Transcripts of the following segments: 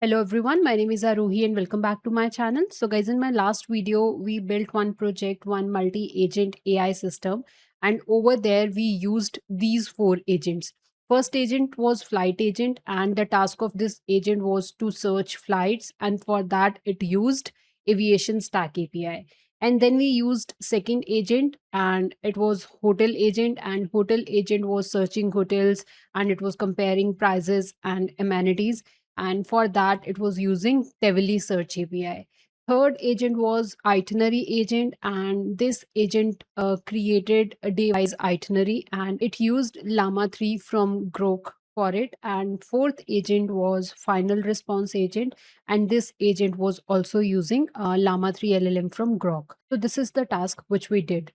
Hello everyone, my name is Aruhi and welcome back to my channel. So guys, in my last video, we built one project, one multi-agent AI system, and over there we used these four agents. First agent was flight agent, and the task of this agent was to search flights, and for that it used aviation stack API. And then we used second agent, and it was hotel agent, and hotel agent was searching hotels, and it was comparing prices and amenities, and for that it was using Teveli Search API. Third agent was itinerary agent, and this agent created a day-wise itinerary, and it used Llama 3 from Grok for it. And fourth agent was final response agent, and this agent was also using Llama 3 LLM from Grok. So this is the task which we did.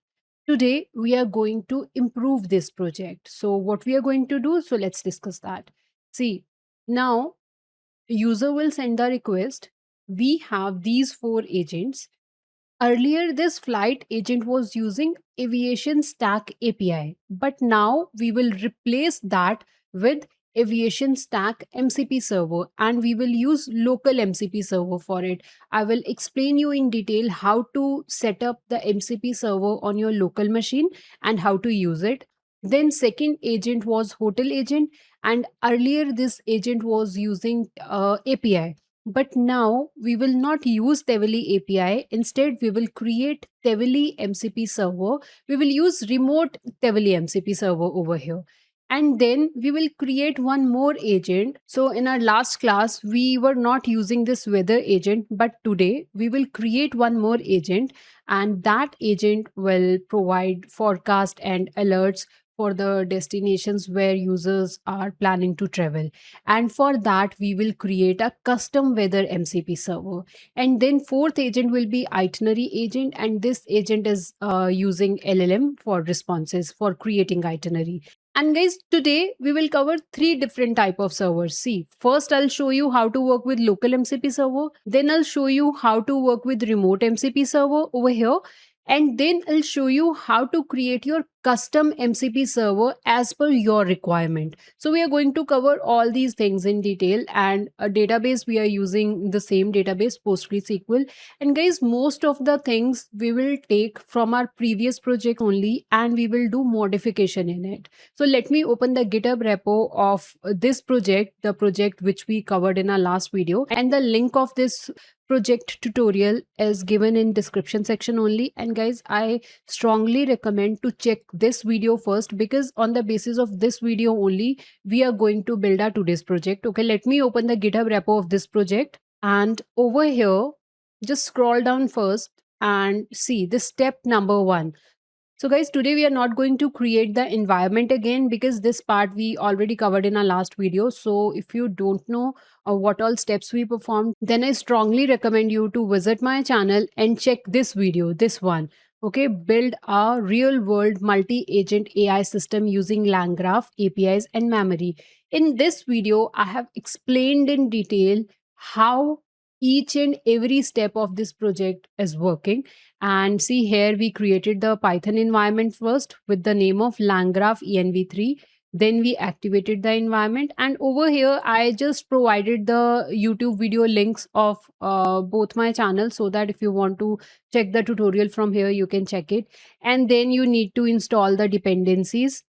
Today we are going to improve this project. So what we are going to do, so let's discuss that. See, now user will send the request. We have these four agents. Earlier, this flight agent was using Aviation Stack API, but now we will replace that with Aviation Stack MCP server, and we will use local MCP server for it. I will explain you in detail how to set up the MCP server on your local machine and how to use it. Then second agent was hotel agent, and earlier this agent was using API, but now we will not use Teveli API. Instead, we will create Teveli MCP server. We will use remote Teveli MCP server over here. And then we will create one more agent. So in our last class, we were not using this weather agent, but today we will create one more agent, and that agent will provide forecast and alerts for the destinations where users are planning to travel. And for that we will create a custom weather MCP server. And then fourth agent will be itinerary agent, and this agent is using LLM for responses for creating itinerary. And guys, today we will cover three different type of servers. See, first I'll show you how to work with local MCP server, then I'll show you how to work with remote MCP server over here, and then I'll show you how to create your custom MCP server as per your requirement. So we are going to cover all these things in detail, and a database we are using the same database PostgreSQL. And guys, most of the things we will take from our previous project only, and we will do modification in it. So let me open the GitHub repo of this project, the project which we covered in our last video, and the link of this project tutorial is given in description section only. And guys, I strongly recommend to check this video first, because on the basis of this video only we are going to build our today's project. Okay, let me open the GitHub repo of this project, and over here just scroll down first and see the step number 1. So guys, today we are not going to create the environment again, because this part we already covered in our last video. So if you don't know what all steps we performed, then I strongly recommend you to visit my channel and check this video, this one. Okay, build a real world multi-agent AI system using LangGraph, APIs and memory. In this video, I have explained in detail how each and every step of this project is working. And see here, we created the Python environment first with the name of LangGraph env3. Then we activated the environment, and over here I just provided the YouTube video links of both my channels, so that if you want to check the tutorial from here, you can check it. And then you need to install the dependencies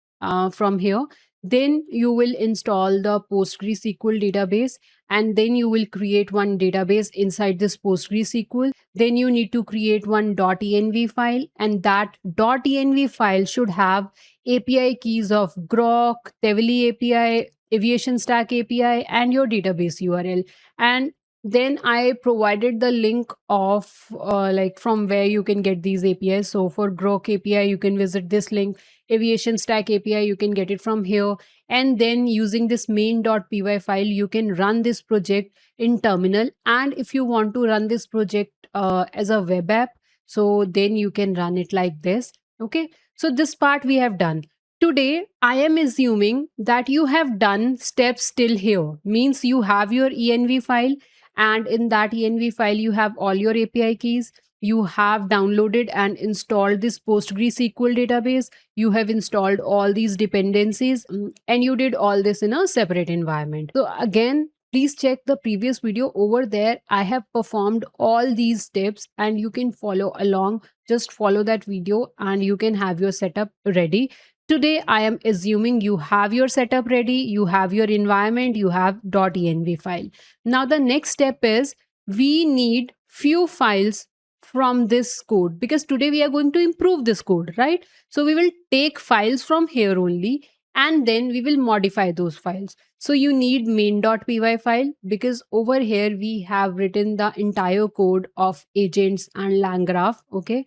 from here. Then you will install the PostgreSQL database, and then you will create one database inside this PostgreSQL. Then you need to create one .env file, and that .env file should have API keys of Grok, Teveli API, Aviation Stack API, and your database URL. And then I provided the link of like from where you can get these APIs. So for Grok API, you can visit this link. Aviation Stack API, you can get it from here. And then using this main.py file, you can run this project in terminal. And if you want to run this project as a web app, so then you can run it like this. Okay, so this part we have done. Today I am assuming that you have done steps till here, means you have your env file, and in that env file you have all your API keys. You have downloaded and installed this PostgreSQL database. You have installed all these dependencies, and you did all this in a separate environment. So again, please check the previous video. Over there I have performed all these steps and you can follow along. Just follow that video and you can have your setup ready. Today I am assuming you have your setup ready, you have your environment, you have .env file. Now the next step is we need few files from this code, because today we are going to improve this code, right? So we will take files from here only and then we will modify those files. So you need main.py file, because over here we have written the entire code of agents and LangGraph. Okay.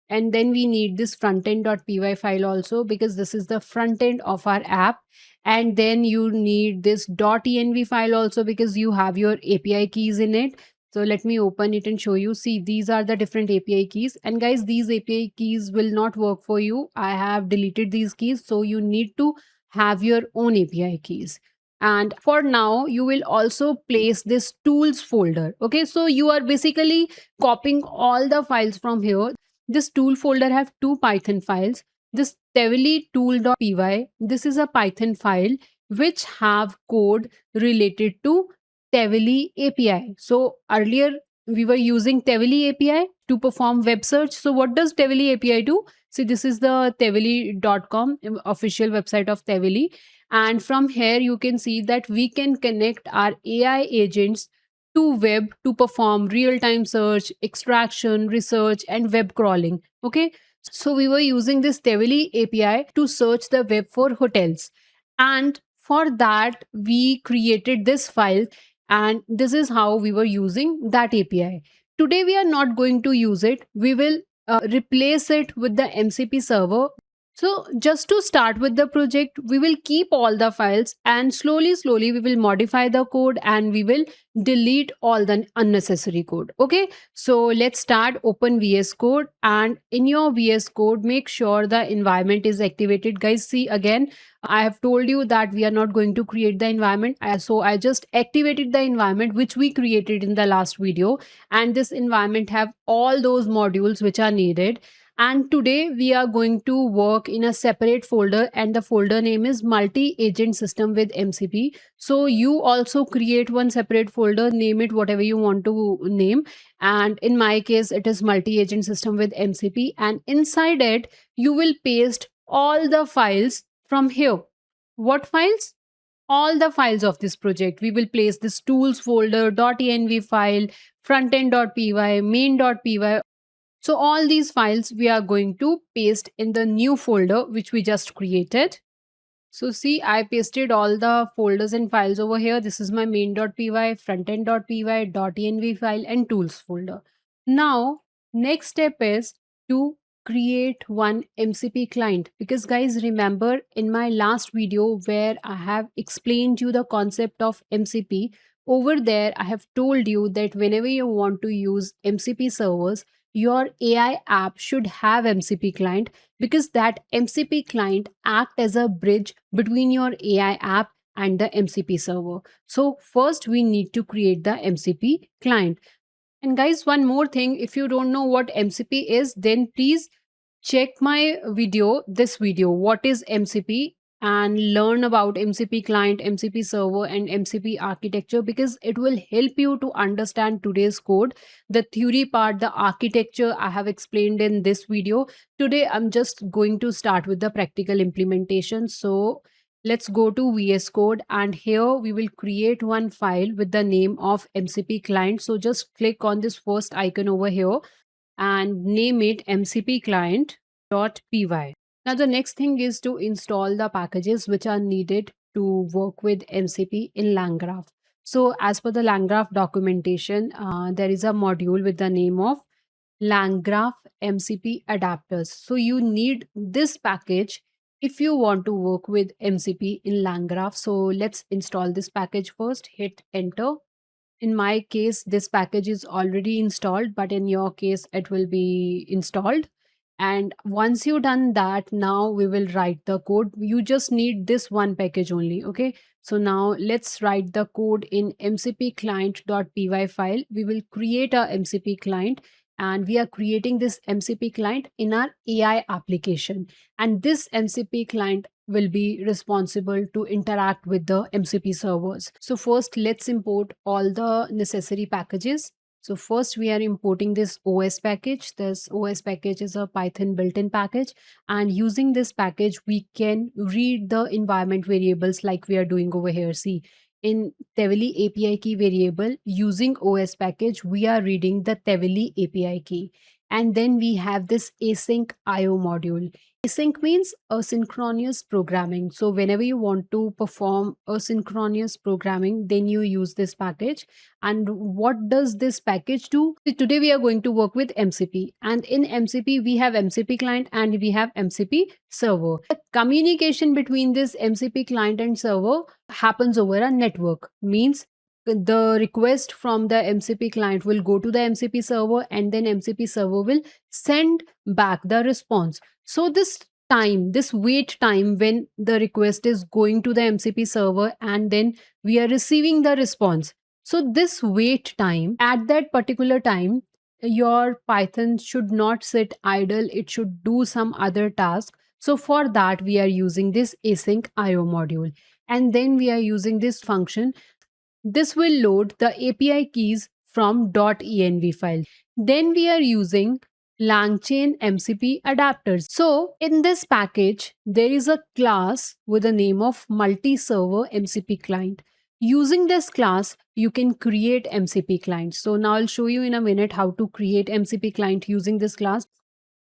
And then we need this frontend.py file also, because this is the front end of our app. And then you need this .env file also, because you have your API keys in it. So let me open it and show you. See, these are the different API keys. And guys, these API keys will not work for you. I have deleted these keys. So you need to have your own API keys. And for now, you will also place this tools folder. Okay, so you are basically copying all the files from here. This tool folder have two Python files. This Tevily tool.py, this is a Python file which have code related to Tevily API. So earlier we were using Tevily API to perform web search. So what does Tevily API do? See, this is the tevily.com official website of Tevily. And from here you can see that we can connect our AI agents to web to perform real-time search, extraction, research, and web crawling. Okay. So we were using this Tevily API to search the web for hotels. And for that, we created this file, and this is how we were using that API. Today, we are not going to use it. We will replace it with the MCP server. So just to start with the project, we will keep all the files and slowly we will modify the code and we will delete all the unnecessary code. Okay, so let's start. Open VS Code, and in your VS Code make sure the environment is activated. Guys, see, again I have told you that we are not going to create the environment, so I just activated the environment which we created in the last video, and this environment have all those modules which are needed. And today we are going to work in a separate folder, and the folder name is multi-agent system with MCP. So you also create one separate folder, name it whatever you want to name. And in my case, it is multi-agent system with MCP. And inside it, you will paste all the files from here. What files? All the files of this project. We will place this tools folder, .env file, frontend.py, main.py. So all these files we are going to paste in the new folder which we just created. So see, I pasted all the folders and files over here. This is my main.py, frontend.py, .env file, and tools folder. Now, next step is to create one MCP client, because guys, remember in my last video where I have explained you the concept of MCP, over there I have told you that whenever you want to use MCP servers, your AI app should have MCP client, because that MCP client act as a bridge between your AI app and the MCP server. So first we need to create the MCP client. And guys, one more thing, if you don't know what MCP is, then please check my video, this video, what is MCP, and learn about MCP client, MCP server, and MCP architecture, because it will help you to understand today's code. The theory part, the architecture, I have explained in this video. Today I'm just going to start with the practical implementation. So let's go to VS Code, and here we will create one file with the name of MCP client. So just click on this first icon over here and name it MCP client.py. Now the next thing is to install the packages which are needed to work with MCP in LangGraph. So as per the LangGraph documentation, there is a module with the name of LangGraph MCP adapters. So you need this package if you want to work with MCP in LangGraph. So let's install this package first. Hit enter. In my case, this package is already installed, but in your case, it will be installed. And once you done that, now we will write the code. You just need this one package only. Okay. So now let's write the code in MCP client.py file. We will create a MCP client, and we are creating this MCP client in our AI application. And this MCP client will be responsible to interact with the MCP servers. So first, let's import all the necessary packages. So first we are importing this OS package. This OS package is a Python built-in package, and using this package we can read the environment variables like we are doing over here. See, in Teveli API key variable, using OS package we are reading the Teveli API key, and then we have this async IO module. Async means asynchronous programming. So whenever you want to perform asynchronous programming, then you use this package. And what does this package do? Today we are going to work with MCP, and in MCP we have MCP client and we have MCP server. The communication between this MCP client and server happens over a network. Means the request from the MCP client will go to the MCP server, and then MCP server will send back the response. So this wait time when the request is going to the MCP server and then we are receiving the response. So this wait time, at that particular time, your Python should not sit idle. It should do some other task. So for that, we are using this async IO module. And then we are using this function. This will load the API keys from .env file. Then we are using LangChain MCP adapters. So in this package, there is a class with the name of multi-server MCP client. Using this class, you can create MCP clients. So now I'll show you in a minute how to create MCP client using this class.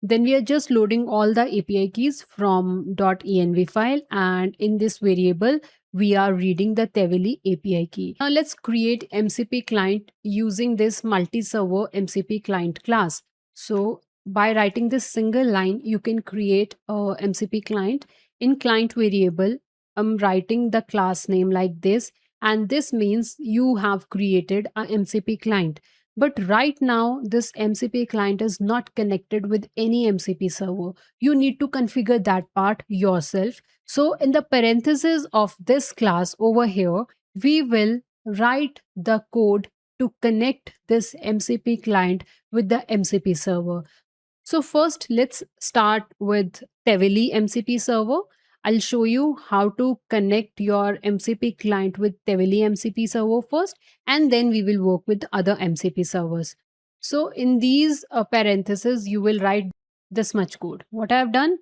Then we are just loading all the API keys from .env file, and in this variable, we are reading the Teveli API key. Now let's create MCP client using this multi-server MCP client class. So by writing this single line, you can create a MCP client. In client variable, I'm writing the class name like this, and this means you have created a MCP client. But right now, this MCP client is not connected with any MCP server. You need to configure that part yourself. So in the parentheses of this class over here, we will write the code to connect this MCP client with the MCP server. So first, let's start with Teveli MCP server. I'll show you how to connect your MCP client with Teveli MCP server first, and then we will work with other MCP servers. So in these parentheses, you will write this much code. What I have done,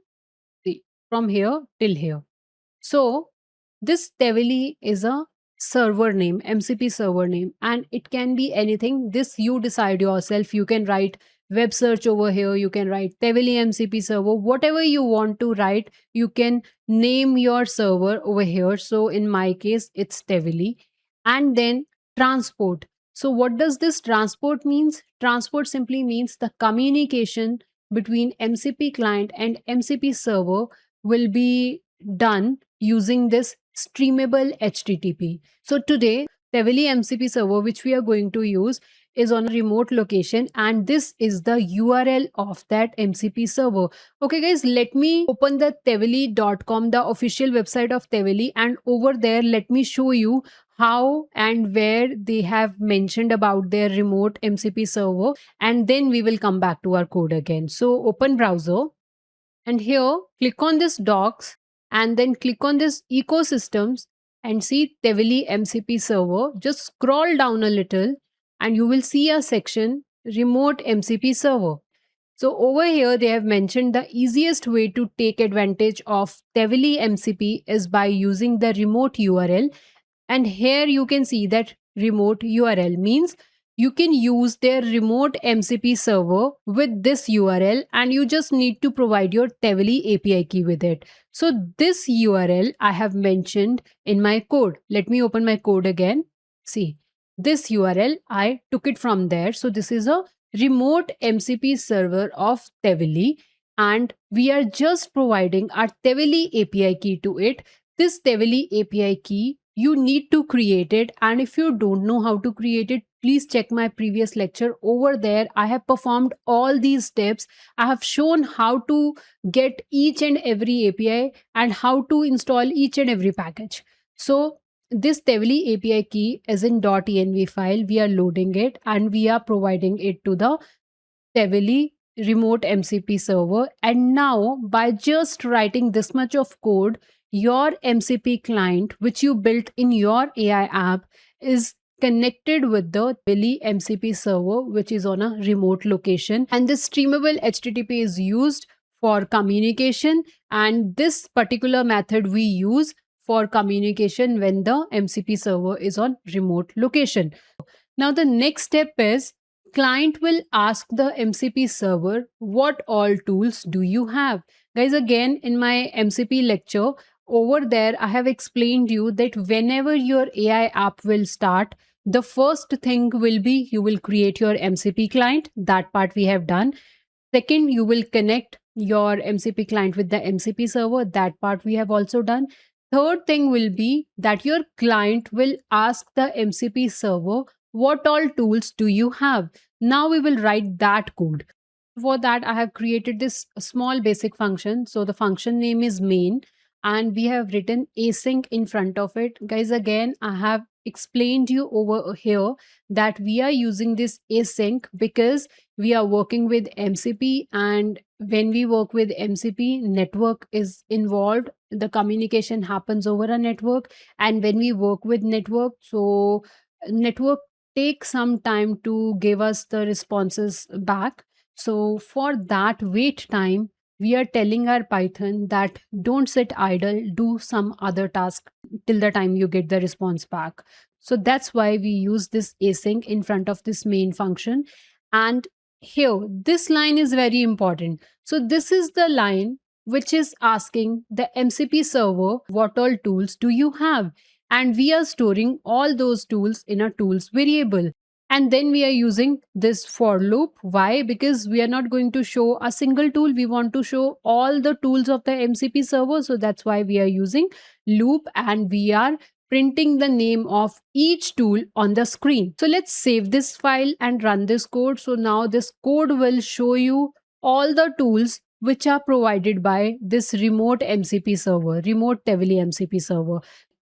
see, from here till here. So this Teveli is a server name, MCP server name, and it can be anything. This you decide yourself. You can write web search over here. You can write Teveli MCP server, whatever you want to write. You can name your server over here. So in my case, it's Teveli. And then transport. So what does this transport means? Transport simply means the communication between MCP client and MCP server will be done using this streamable HTTP. So today, Teveli MCP server, which we are going to use, is on a remote location, and this is the URL of that MCP server. Okay guys, let me open the teveli.com, the official website of Teveli, and over there let me show you how and where they have mentioned about their remote MCP server, and then we will come back to our code again. So open browser, and here click on this docs, and then click on this ecosystems and see Teveli MCP server. Just scroll down a little and you will see a section remote MCP server. So over here they have mentioned the easiest way to take advantage of Teveli MCP is by using the remote URL. And here you can see that remote URL means you can use their remote MCP server with this URL, and you just need to provide your Teveli API key with it. So this URL I have mentioned in my code. Let me open my code again. See, this URL I took it from there. So this is a remote MCP server of Teveli, and we are just providing our Teveli API key to it. This Teveli API key, you need to create it, and if you don't know how to create it, please check my previous lecture. Over there I have performed all these steps. I have shown how to get each and every API and how to install each and every package. So this Teveli API key is in .env file. We are loading it and we are providing it to the Teveli remote MCP server. And now by just writing this much of code, your MCP client, which you built in your AI app, is connected with the Tevely MCP server, which is on a remote location. And this streamable HTTP is used for communication. And this particular method we use for communication when the MCP server is on remote location. Now, the next step is client will ask the MCP server, what all tools do you have? Guys, again, in my MCP lecture, over there, I have explained you that whenever your AI app will start, the first thing will be you will create your MCP client. That part we have done. Second, you will connect your MCP client with the MCP server. That part we have also done. Third thing will be that your client will ask the MCP server, what all tools do you have? Now we will write that code. For that, I have created this small basic function. So the function name is main, and we have written async in front of it. Guys, again, I have explained you over here that we are using this async because we are working with MCP, and when we work with MCP, network is involved. The communication happens over a network, and when we work with network, so network takes some time to give us the responses back. So for that wait time, we are telling our Python that don't sit idle, do some other task till the time you get the response back. So that's why we use this async in front of this main function. And here, this line is very important. So this is the line which is asking the MCP server, what all tools do you have? And we are storing all those tools in a tools variable. And then we are using this for loop. Why? Because we are not going to show a single tool. We want to show all the tools of the MCP server. So that's why we are using loop, and we are printing the name of each tool on the screen. So let's save this file and run this code. So now this code will show you all the tools which are provided by this remote MCP server, remote Tevely MCP server.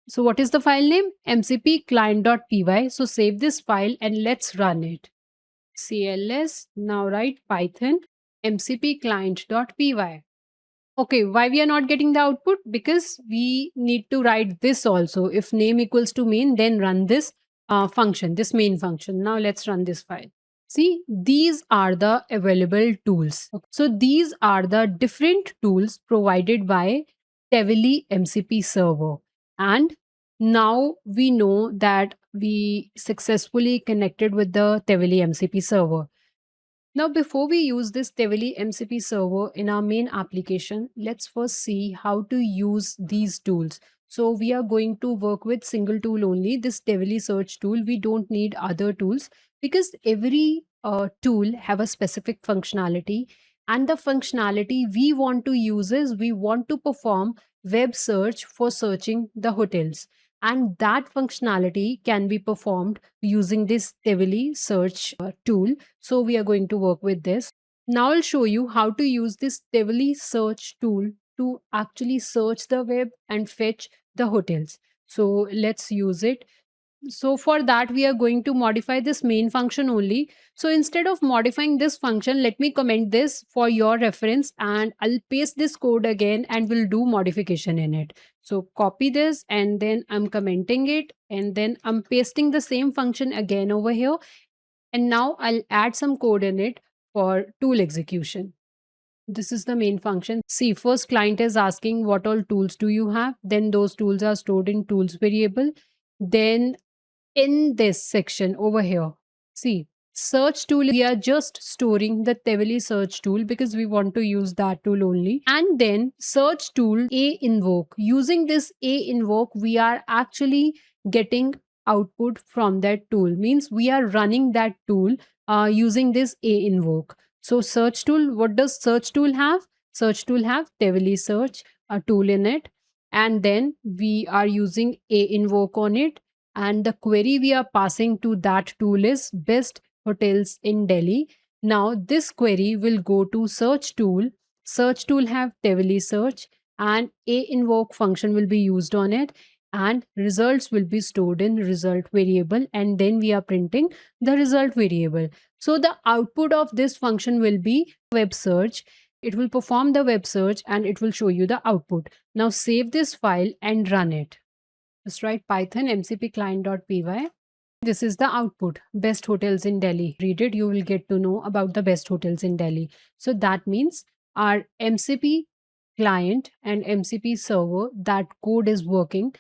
So what is the file name? MCP client.py. So save this file and let's run it. CLS, now write Python MCP client.py. Okay, why we are not getting the output? Because we need to write this also. If name equals to main, then run this function, this main function. Now let's run this file. See, these are the available tools. So these are the different tools provided by Tevely MCP server. And now we know that we successfully connected with the Tevely MCP server. Now, before we use this Tevely MCP server in our main application, let's first see how to use these tools. So we are going to work with single tool only, this Tevely search tool. We don't need other tools because every tool have a specific functionality, and the functionality we want to use is we want to perform web search for searching the hotels, and that functionality can be performed using this Tevely search tool. So we are going to work with this. Now I'll show you how to use this Tevely search tool to actually search the web and fetch the hotels. So let's use it. So for that, we are going to modify this main function only. So instead of modifying this function, let me comment this for your reference, and I'll paste this code again and we'll do modification in it. So copy this, and then I'm commenting it, and then I'm pasting the same function again over here. And now I'll add some code in it for tool execution. This is the main function. See, first client is asking what all tools do you have? Then those tools are stored in tools variable. Then in this section over here, see, search tool, we are just storing the Tevely search tool because we want to use that tool only. And then search tool a invoke, using this a invoke we are actually getting output from that tool, means we are running that tool using this a invoke. So search tool, what does search tool have? Search tool have Tevely search a tool in it, and then we are using a invoke on it, and the query we are passing to that tool is best hotels in Delhi. Now this query will go to search tool. Search tool have Tevely search, and a invoke function will be used on it, and results will be stored in result variable, and then we are printing the result variable. So the output of this function will be web search, It will perform the web search and it will show you the output. Now save this file and run it. Just write python mcp client.py. This is the output. Best hotels in Delhi. Read it, you will get to know about the best hotels in Delhi. So that means our MCP client and MCP server, that code is working.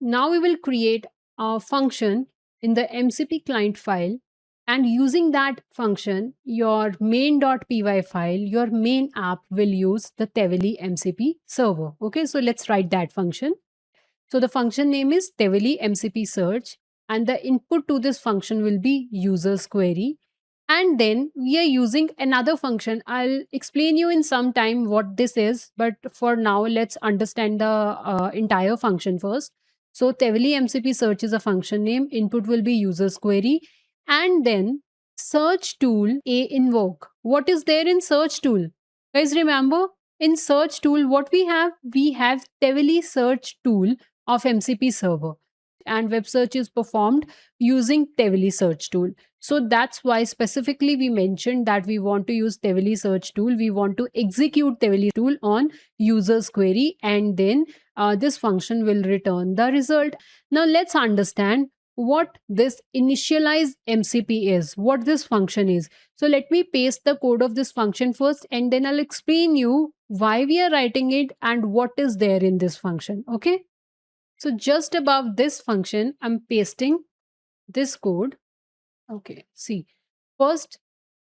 Now we will create a function in the MCP client file, and using that function, your main.py file, your main app will use the Teveli MCP server. Okay, so let's write that function. So the function name is Teveli MCP search, and the input to this function will be users query. And then we are using another function. I'll explain you in some time what this is, but for now, let's understand the entire function first. So Teveli MCP search is a function name. Input will be users query, and then search tool a invoke. What is there in search tool? Guys, remember in search tool what we have? We have Teveli search tool of MCP server, and web search is performed using Teveli search tool. So that's why specifically we mentioned that we want to use Teveli search tool. We want to execute Teveli tool on user's query, and then this function will return the result. Now let's understand what this initialize MCP is, what this function is. So let me paste the code of this function first, and then I'll explain you why we are writing it and what is there in this function. Okay. So just above this function, I'm pasting this code. Okay, see, first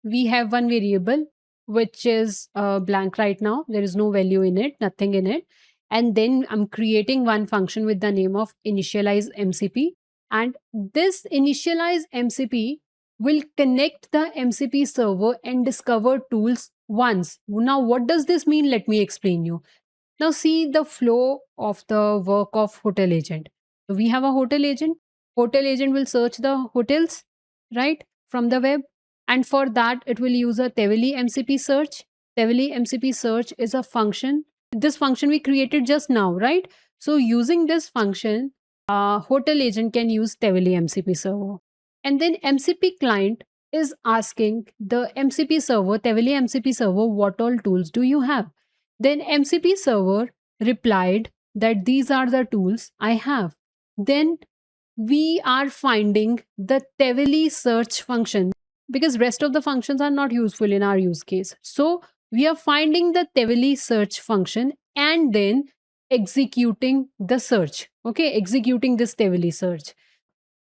we have one variable which is blank right now. There is no value in it, nothing in it. And then I'm creating one function with the name of initialize MCP. And this initialize MCP will connect the MCP server and discover tools once. Now, what does this mean? Let me explain you. Now see the flow of the work of hotel agent. So we have a hotel agent. Hotel agent will search the hotels, right, from the web. And for that, it will use a Teveli MCP search. Teveli MCP search is a function. This function we created just now, right? So using this function, hotel agent can use Teveli MCP server. And then MCP client is asking the MCP server, Teveli MCP server, what all tools do you have? Then MCP server replied that these are the tools I have. Then we are finding the Teveli search function, because rest of the functions are not useful in our use case. So we are finding the Teveli search function and then executing the search. Okay, executing this Teveli search.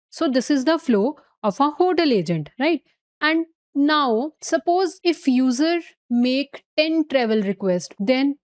So this is the flow of a hotel agent, right? And now suppose if user make 10 travel requests, then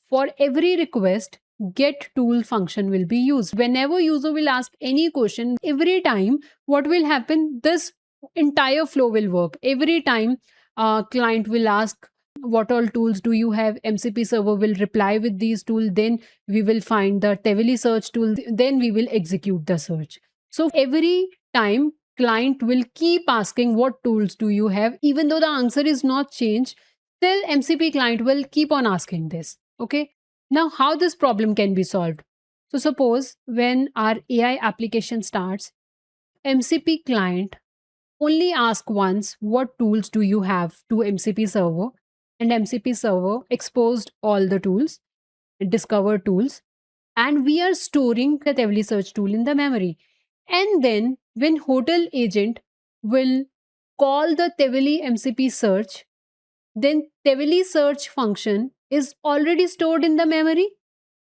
for every request, get tool function will be used. Whenever user will ask any question, every time what will happen, this entire flow will work. Every time client will ask what all tools do you have, MCP server will reply with these tools, then we will find the Teveli search tool, then we will execute the search. So every time client will keep asking what tools do you have, even though the answer is not changed, still MCP client will keep on asking this. Okay. Now how this problem can be solved? So suppose when our AI application starts, MCP client only ask once what tools do you have to MCP server, and MCP server exposed all the tools, discovered tools, and we are storing the Teveli search tool in the memory. And then when hotel agent will call the Teveli MCP search, then Teveli search function is already stored in the memory.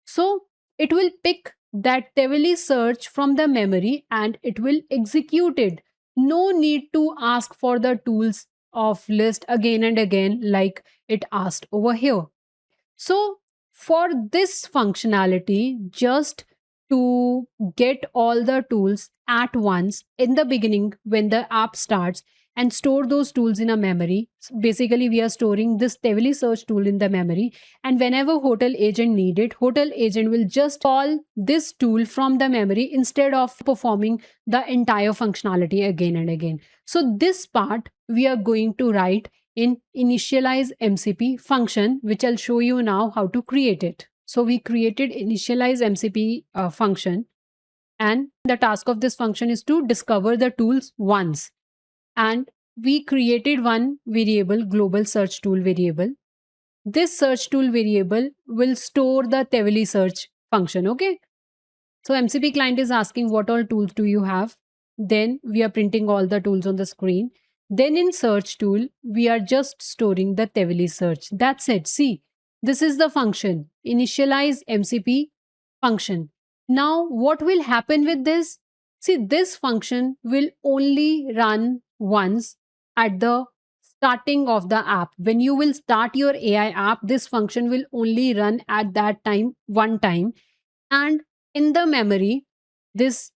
So it will pick that Teveli search from the memory and it will execute it. No need to ask for the tools of list again and again like it asked over here. So for this functionality, just to get all the tools at once in the beginning when the app starts and store those tools in a memory. Basically, we are storing this Teveli search tool in the memory. And whenever hotel agent need it, hotel agent will just call this tool from the memory instead of performing the entire functionality again and again. So this part we are going to write in initialize MCP function, which I'll show you now how to create it. So we created initialize MCP function, and the task of this function is to discover the tools once. And we created one variable, global search tool variable. this search tool variable will store the Teveli search function. Okay. So MCP client is asking what all tools do you have? Then we are printing all the tools on the screen. Then in search tool, we are just storing the Teveli search. That's it. See, this is the function, initialize MCP function. Now, what will happen with this? See, this function will only run once at the starting of the app. When you will start your AI app, this function will only run at that time, one time. And in the memory, this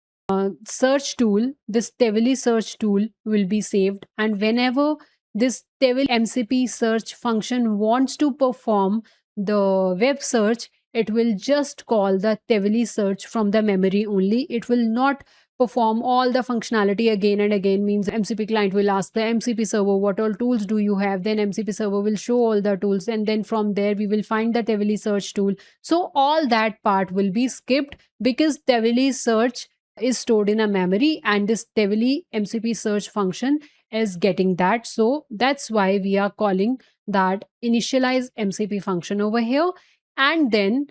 search tool, this Teveli search tool will be saved. And whenever this Teveli MCP search function wants to perform the web search, it will just call the Teveli search from the memory only. It will not perform all the functionality again and again. Means MCP client will ask the MCP server, what all tools do you have? Then MCP server will show all the tools. And then from there, we will find the Teveli search tool. So all that part will be skipped because Teveli search is stored in a memory and this Teveli MCP search function is getting that. So that's why we are calling that initialize MCP function over here. And then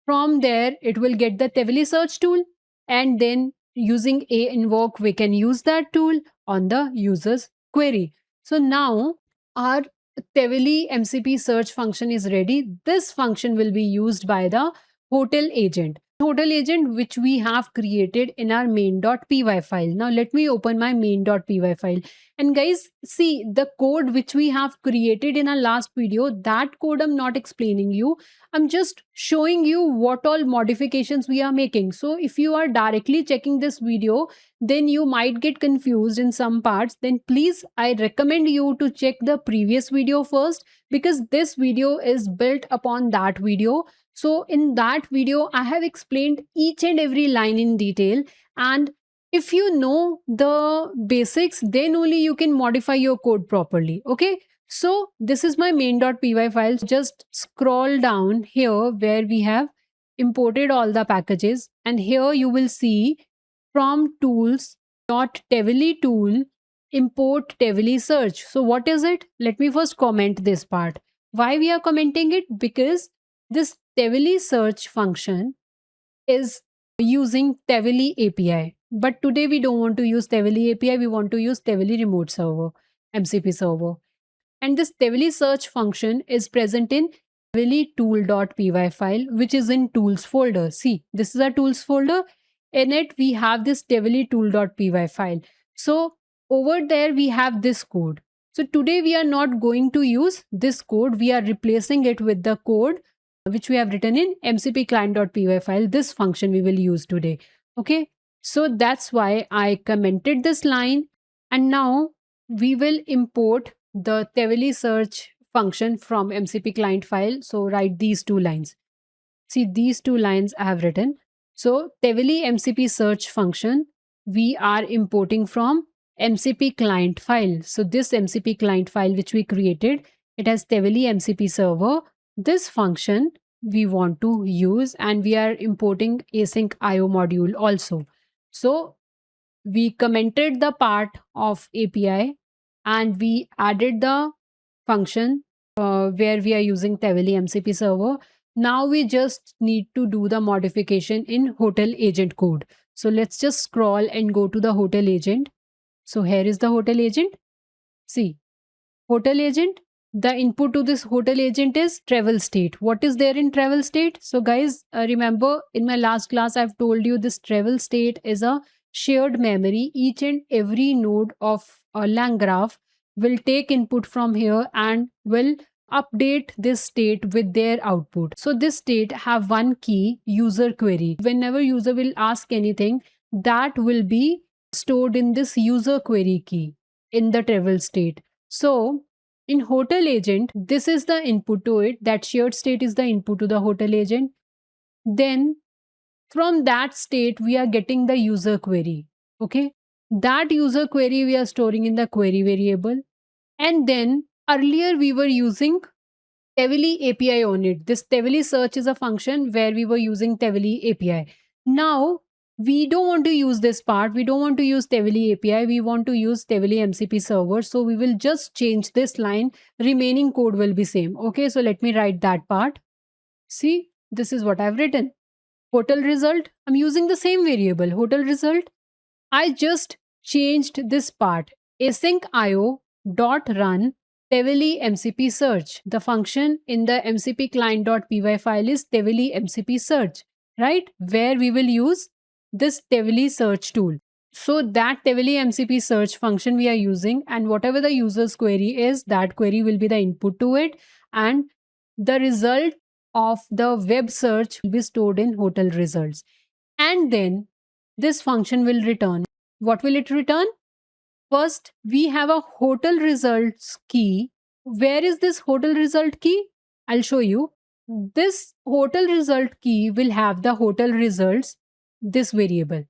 from there, it will get the Teveli search tool. And then using a invoke, we can use that tool on the user's query. So now our Teveli MCP search function is ready. This function will be used by the hotel agent. Hotel agent which we have created in our main.py file. Now let me open my main.py file. And guys, see the code which we have created in our last video, that code I'm not explaining you. I'm just showing you what all modifications we are making. So if you are directly checking this video, then you might get confused in some parts. Then please, I recommend you to check the previous video first because this video is built upon that video. So in that video, I have explained each and every line in detail. And if you know the basics, then only you can modify your code properly. Okay. So this is my main.py file. Just scroll down here where we have imported all the packages. And here you will see from tools.teveli tool import Teveli search. So what is it? Let me first comment this part. Why we are commenting it? Because this Teveli search function is using Teveli API. But today we don't want to use Teveli API. We want to use Teveli remote server, MCP server. And this Teveli search function is present in Teveli tool.py file, which is in tools folder. See, this is a tools folder. In it, we have this Teveli tool.py file. So over there, we have this code. So today we are not going to use this code. We are replacing it with the code which we have written in mcp client.py file. This function we will use today. Okay. So that's why I commented this line. And now we will import the Teveli search function from MCP client file. So write these two lines. See these two lines I have written. So Teveli MCP search function we are importing from MCP client file. So this MCP client file which we created, it has Teveli MCP server. This function we want to use and we are importing async IO module also. So we commented the part of API and we added the function where we are using Teveli MCP server. Now we just need to do the modification in hotel agent code. So let's just scroll and go to the hotel agent. So here is the hotel agent. See, hotel agent, the input to this hotel agent is travel state. What is there in travel state? So guys, remember in my last class, I've told you this travel state is a shared memory. Each and every node of a LangGraph will take input from here and will update this state with their output. So this state have one key, user query. Whenever user will ask anything, that will be stored in this user query key in the travel state. So in hotel agent, this is the input to it. That shared state is the input to the hotel agent. Then from that state, we are getting the user query. Okay. That user query we are storing in the query variable. And then earlier we were using Teveli API on it. This Teveli search is a function where we were using Teveli API. Now we don't want to use this part. We don't want to use Teveli API. We want to use Teveli MCP server. So we will just change this line. Remaining code will be same. Okay, so let me write that part. See, this is what I've written. Hotel result. I'm using the same variable, hotel result. I just changed this part. Async IO dot run Teveli MCP search. The function in the MCP client.py file is Teveli MCP search, right? Where we will use this Teveli search tool. So that Teveli MCP search function we are using, and whatever the user's query is, that query will be the input to it, and the result of the web search will be stored in hotel results. And then this function will return. What will it return? First, we have a hotel results key. Where is this hotel result key? I'll show you. This hotel result key will have the hotel results, this variable.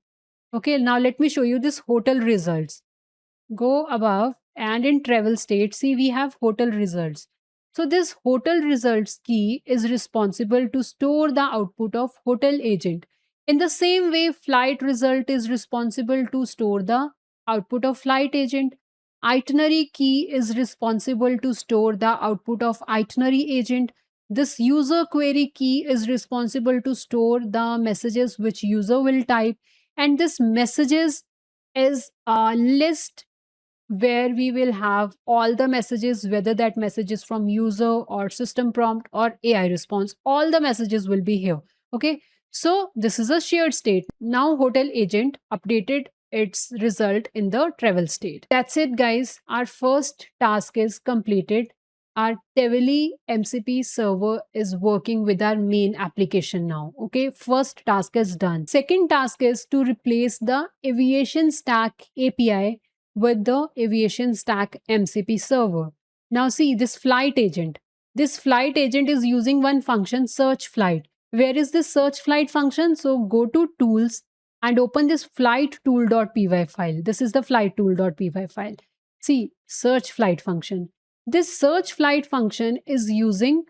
Okay, now let me show you this hotel results. Go above and in travel state, see we have hotel results. So this hotel results key is responsible to store the output of hotel agent. In the same way, flight result is responsible to store the output of flight agent. Itinerary key is responsible to store the output of itinerary agent. This user query key is responsible to store the messages which user will type. And this messages is a list where we will have all the messages, whether that message is from user or system prompt or AI response. All the messages will be here. Okay. So this is a shared state. Now hotel agent updated its result in the travel state. That's it, guys. Our first task is completed. Our Teveli MCP server is working with our main application now. Okay, first task is done. Second task is to replace the Aviation Stack API with the Aviation Stack MCP server. Now see this flight agent. This flight agent is using one function, search flight. Where is this search flight function? So go to tools and open this flight tool.py file. This is the flight tool.py file. See, search flight function. This search flight function is using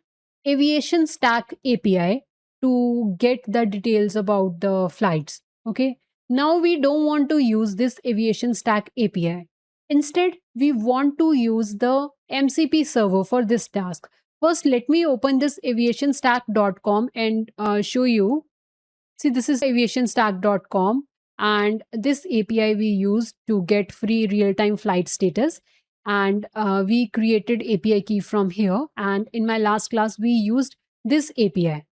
Aviation Stack API to get the details about the flights. Okay. Now we don't want to use this Aviation Stack API. Instead, we want to use the MCP server for this task. First, let me open this aviationstack.com and show you. See, this is aviationstack.com, and this API we use to get free real-time flight status. And we created API key from here. And in my last class, we used this API.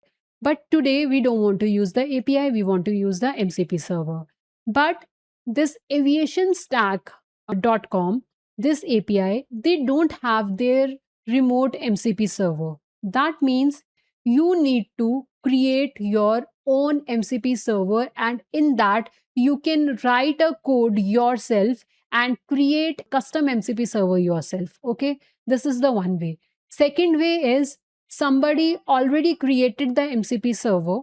But today we don't want to use the API, we want to use the MCP server. But this aviationstack.com, this API, they don't have their remote MCP server. That means you need to create your own MCP server, and in that you can write a code yourself and create custom MCP server yourself. Okay, this is the one way. Second way is somebody already created the MCP server.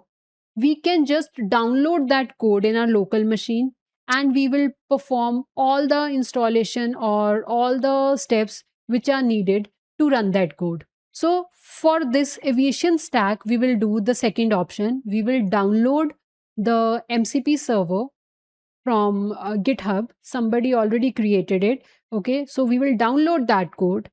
We can just download that code in our local machine and we will perform all the installation or all the steps which are needed to run that code. So for this Aviation Stack, we will do the second option. We will download the MCP server from GitHub. Somebody already created it. Okay, so we will download that code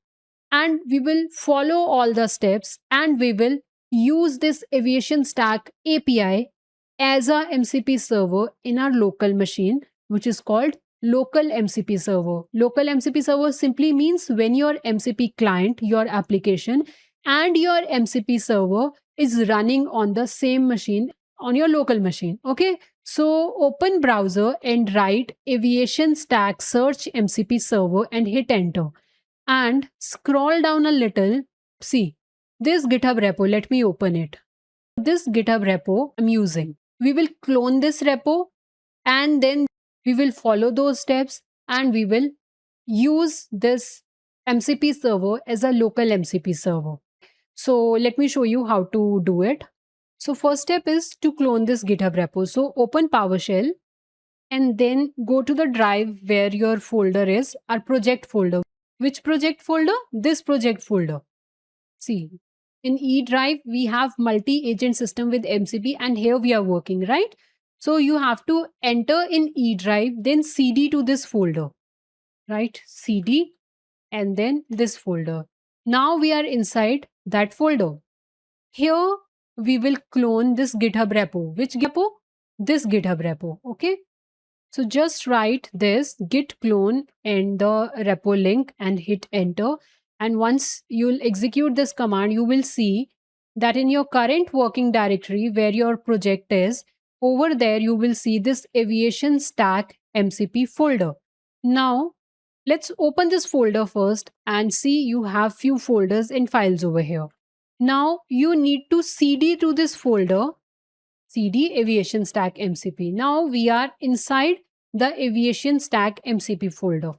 and we will follow all the steps and we will use this Aviation Stack API as a MCP server in our local machine, which is called local MCP server. Local MCP server simply means when your MCP client, your application, and your MCP server is running on the same machine, on your local machine. Okay, so open browser and write Aviation Stack search MCP server and hit enter. And scroll down a little. See this GitHub repo. Let me open it. This GitHub repo I'm using. We will clone this repo and then we will follow those steps and we will use this MCP server as a local MCP server. So let me show you how to do it. So first step is to clone this GitHub repo. So open PowerShell and then go to the drive where your folder is, our project folder. Which project folder? This project folder. See, in E drive, we have multi-agent system with MCP and here we are working, right? So you have to enter in E drive, then CD to this folder, right? CD and then this folder. Now we are inside that folder. Here we will clone this GitHub repo. Which repo? This GitHub repo. Okay. So just write this git clone and the repo link and hit enter. And once you'll execute this command, you will see that in your current working directory where your project is, over there you will see this aviation stack MCP folder. Now let's open this folder first and see you have few folders and files over here. Now you need to CD to this folder, CD aviation stack MCP. Now we are inside the aviation stack MCP folder.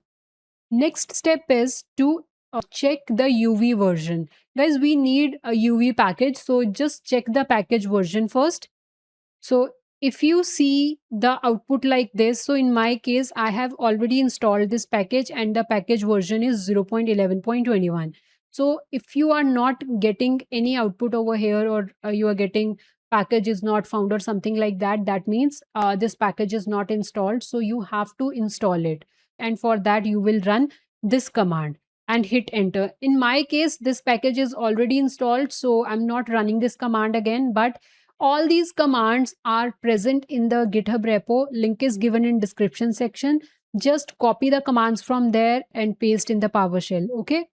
Next step is to check the UV version. Guys, we need a UV package. So just check the package version first. So if you see the output like this, so in my case, I have already installed this package and the package version is 0.11.21. So if you are not getting any output over here, or you are getting package is not found or something like that, that means this package is not installed. So you have to install it. And for that, you will run this command and hit enter. In my case, this package is already installed. So I'm not running this command again, but all these commands are present in the GitHub repo. Link is given in description section. Just copy the commands from there and paste in the PowerShell. Okay.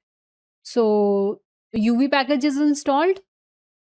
So UV package is installed.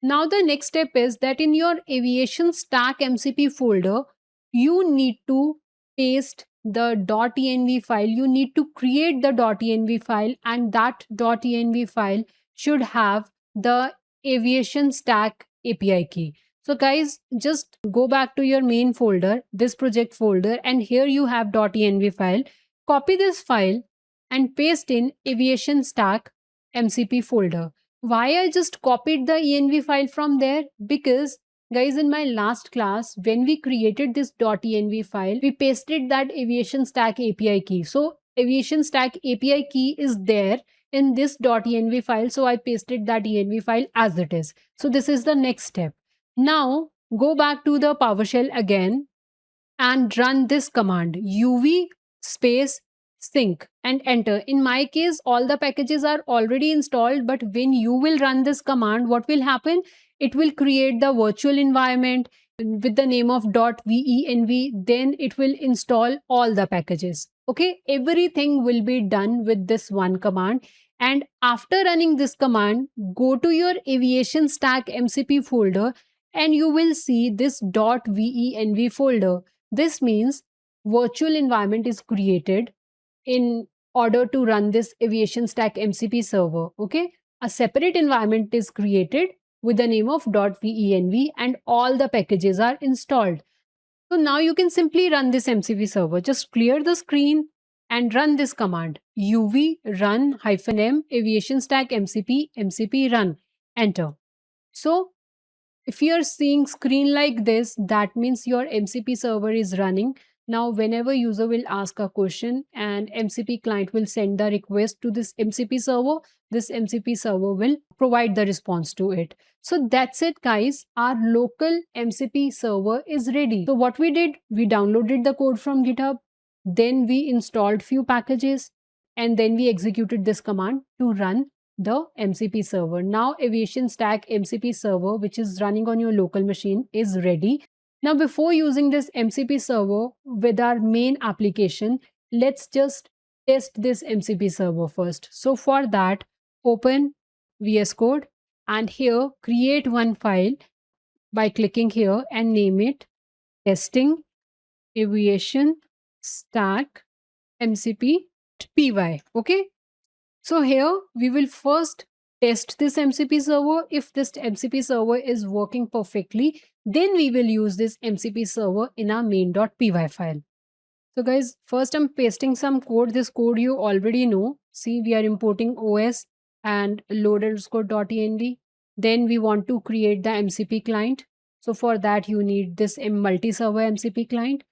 Now the next step is that in your aviation stack MCP folder, you need to paste the .env file. You need to create the .env file, and that .env file should have the aviation stack API key. So guys, just go back to your main folder, this project folder, and here you have .env file. Copy this file and paste in aviation stack MCP folder. Why I just copied the env file from there? Because guys, in my last class, when we created this .env file, we pasted that aviation stack API key. So aviation stack API key is there in this .env file. So I pasted that env file as it is. So this is the next step. Now go back to the PowerShell again and run this command uv space sync and enter. In my case, all the packages are already installed, but when you will run this command, what will happen? It will create the virtual environment with the name of .venv, then it will install all the packages. Okay, everything will be done with this one command. And after running this command, go to your aviation stack MCP folder and you will see this .venv folder. This means virtual environment is created in order to run this aviation stack MCP server. Okay, a separate environment is created with the name of .venv and all the packages are installed. So now you can simply run this MCP server. Just clear the screen and run this command uv run -m aviation stack mcp run. Enter. So if you're seeing screen like this, that means your MCP server is running. Now, whenever user will ask a question and MCP client will send the request to this MCP server, this MCP server will provide the response to it. So that's it, guys. Our local MCP server is ready. So what we did, we downloaded the code from GitHub, then we installed few packages, and then we executed this command to run the MCP server. Now aviation stack MCP server, which is running on your local machine, is ready. Now before using this MCP server with our main application, let's just test this MCP server first. So for that, open VS Code and here create one file by clicking here and name it testing aviation stack MCP py. Okay. So here we will first test this MCP server. If this MCP server is working perfectly, then we will use this MCP server in our main.py file. So guys, first I'm pasting some code. This code you already know. See, we are importing OS and load_.env. Then we want to create the MCP client. So for that you need this multi-server MCP client.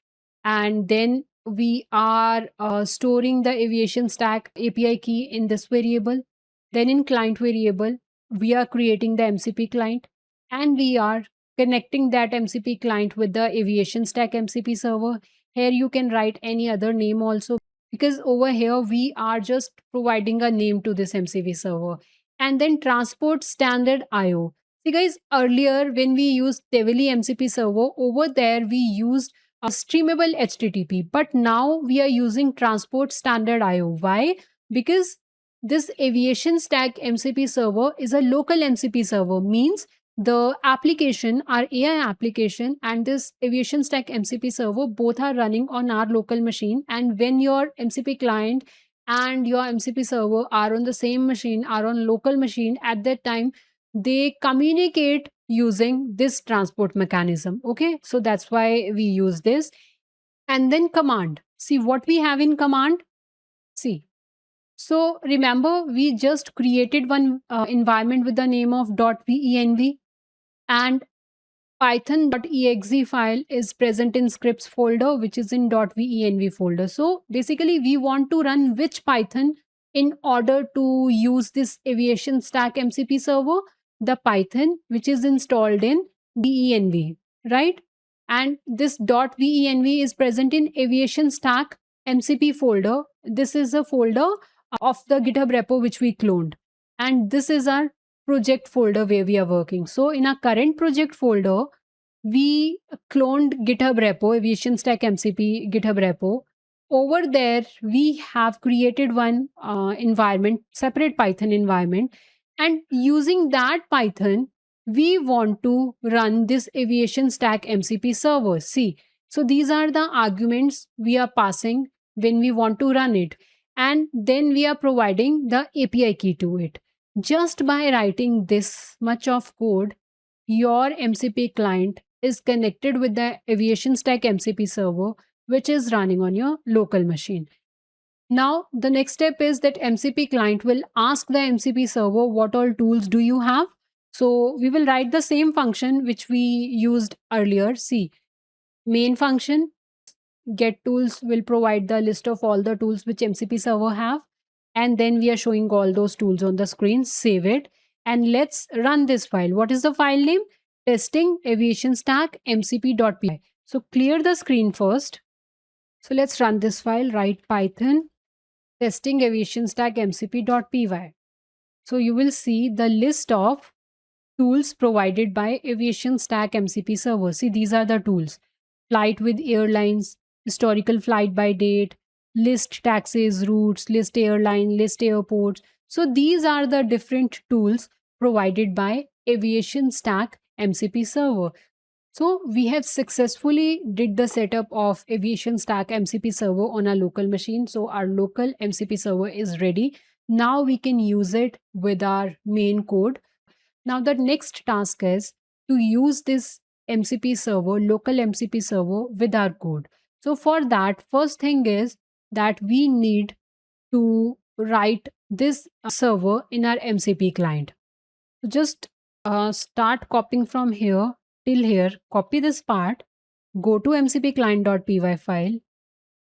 And then we are storing the aviation stack API key in this variable. Then in client variable, we are creating the MCP client and we are connecting that MCP client with the Aviation Stack MCP server. Here you can write any other name also, because over here we are just providing a name to this MCP server. And then transport standard IO. See guys, earlier when we used Teveli MCP server, over there we used a streamable HTTP, but now we are using transport standard IO. Why? Because this Aviation Stack MCP server is a local MCP server, means the application, our AI application, and this Aviation Stack MCP server both are running on our local machine. And when your MCP client and your MCP server are on the same machine, are on local machine, at that time they communicate using this transport mechanism. Okay, so that's why we use this. And then command. See what we have in command. See, so remember, we just created one environment with the name of .venv, and python.exe file is present in scripts folder, which is in .venv folder. So basically we want to run which Python in order to use this Aviation Stack MCP server? The Python which is installed in .venv, right? And this .venv is present in Aviation Stack MCP folder. This is a folder of the GitHub repo which we cloned. And this is our project folder where we are working. So in our current project folder, we cloned GitHub repo, Aviation Stack MCP GitHub repo. Over there, we have created one environment, separate Python environment. And using that Python, we want to run this Aviation Stack MCP server. See, so these are the arguments we are passing when we want to run it. And then we are providing the API key to it. Just by writing this much of code, your MCP client is connected with the Aviation Stack MCP server, which is running on your local machine. Now, the next step is that MCP client will ask the MCP server, what all tools do you have? So we will write the same function which we used earlier. See, main function get tools will provide the list of all the tools which MCP server have. And then we are showing all those tools on the screen. Save it. And let's run this file. What is the file name? Testing Aviation Stack mcp.py. So clear the screen first. So let's run this file. Write Python testing Aviation Stack mcp.py. So you will see the list of tools provided by Aviation Stack MCP server. See, these are the tools. Flight with airlines, historical flight by date, list taxis, routes, list airline, list airports. So these are the different tools provided by Aviation Stack MCP server. So we have successfully did the setup of Aviation Stack MCP server on our local machine. So our local MCP server is ready. Now we can use it with our main code. Now the next task is to use this MCP server, local MCP server with our code. So for that, first thing is that we need to write this server in our MCP client. So just start copying from here till here, copy this part, go to mcp file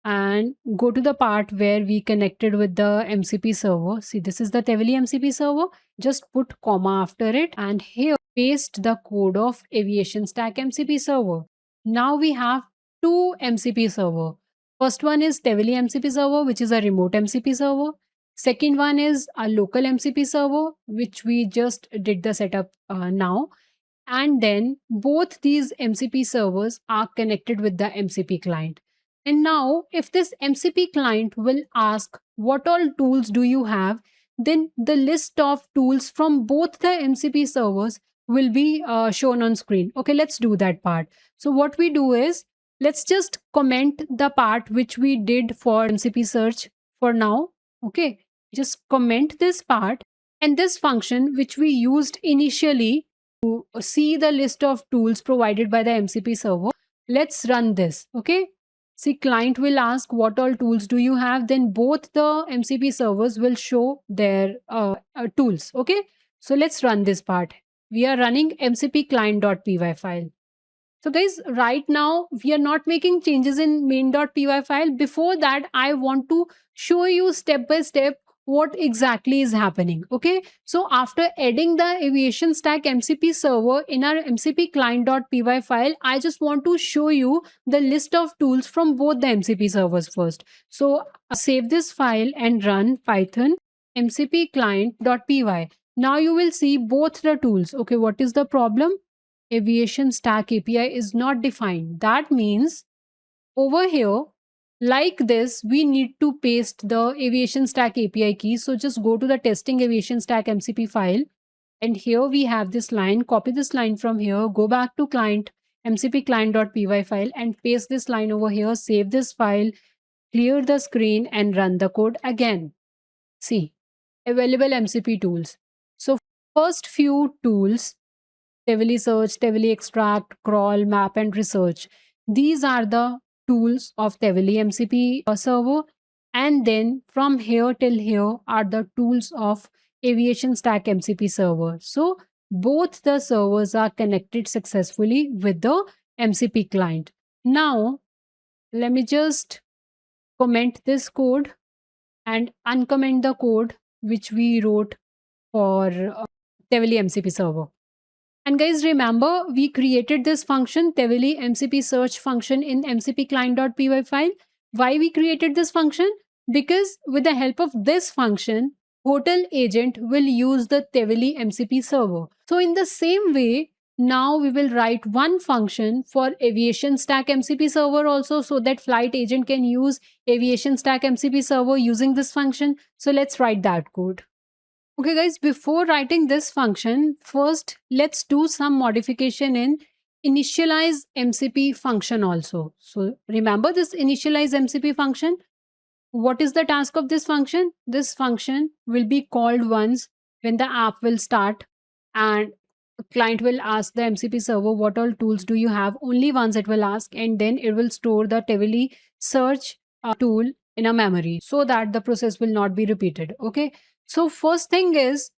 and go to the part where we connected with the MCP server. See, this is the Teveli MCP server. Just put comma after it and here paste the code of Aviation Stack MCP server. Now we have two MCP server. First one is Teveli MCP server, which is a remote MCP server. Second one is a local MCP server, which we just did the setup now. And then both these MCP servers are connected with the MCP client. And now if this MCP client will ask what all tools do you have, then the list of tools from both the MCP servers will be shown on screen. Okay, let's do that part. So what we do is, let's just comment the part which we did for MCP search for now. Okay, just comment this part, and this function which we used initially to see the list of tools provided by the MCP server. Let's run this. Okay. See, client will ask what all tools do you have, then both the MCP servers will show their tools. Okay. So let's run this part. We are running mcp client.py file. So guys, right now we are not making changes in main.py file. Before that, I want to show you step by step what exactly is happening. Okay, so after adding the aviation stack MCP server in our MCP client.py file, I just want to show you the list of tools from both the MCP servers first. So save this file and run python MCP client.py. Now you will see both the tools. Okay, what is the problem? Aviation stack API is not defined. That means over here, like this, we need to paste the aviation stack API key. So just go to the testing aviation stack MCP file. And here we have this line. Copy this line from here. Go back to client MCP client.py file and paste this line over here. Save this file, clear the screen and run the code again. See, available MCP tools. So first few tools, Tevely Search, Tevely Extract, Crawl, Map, and Research. These are the tools of Tevely MCP server. And then from here till here are the tools of Aviation Stack MCP server. So both the servers are connected successfully with the MCP client. Now, let me just comment this code and uncomment the code which we wrote for Tevely MCP server. And guys, remember we created this function Tevely MCP search function in MCP client.py file. Why we created this function? Because with the help of this function, hotel agent will use the Tevely MCP server. So in the same way, now we will write one function for aviation stack MCP server also, so that flight agent can use aviation stack MCP server using this function. So let's write that code. Okay guys, before writing this function, first let's do some modification in initialize MCP function also. So remember this initialize MCP function. What is the task of this function? This function will be called once when the app will start and the client will ask the MCP server what all tools do you have. Only once it will ask, and then it will store the Tevely search tool in a memory so that the process will not be repeated. Okay. So first thing is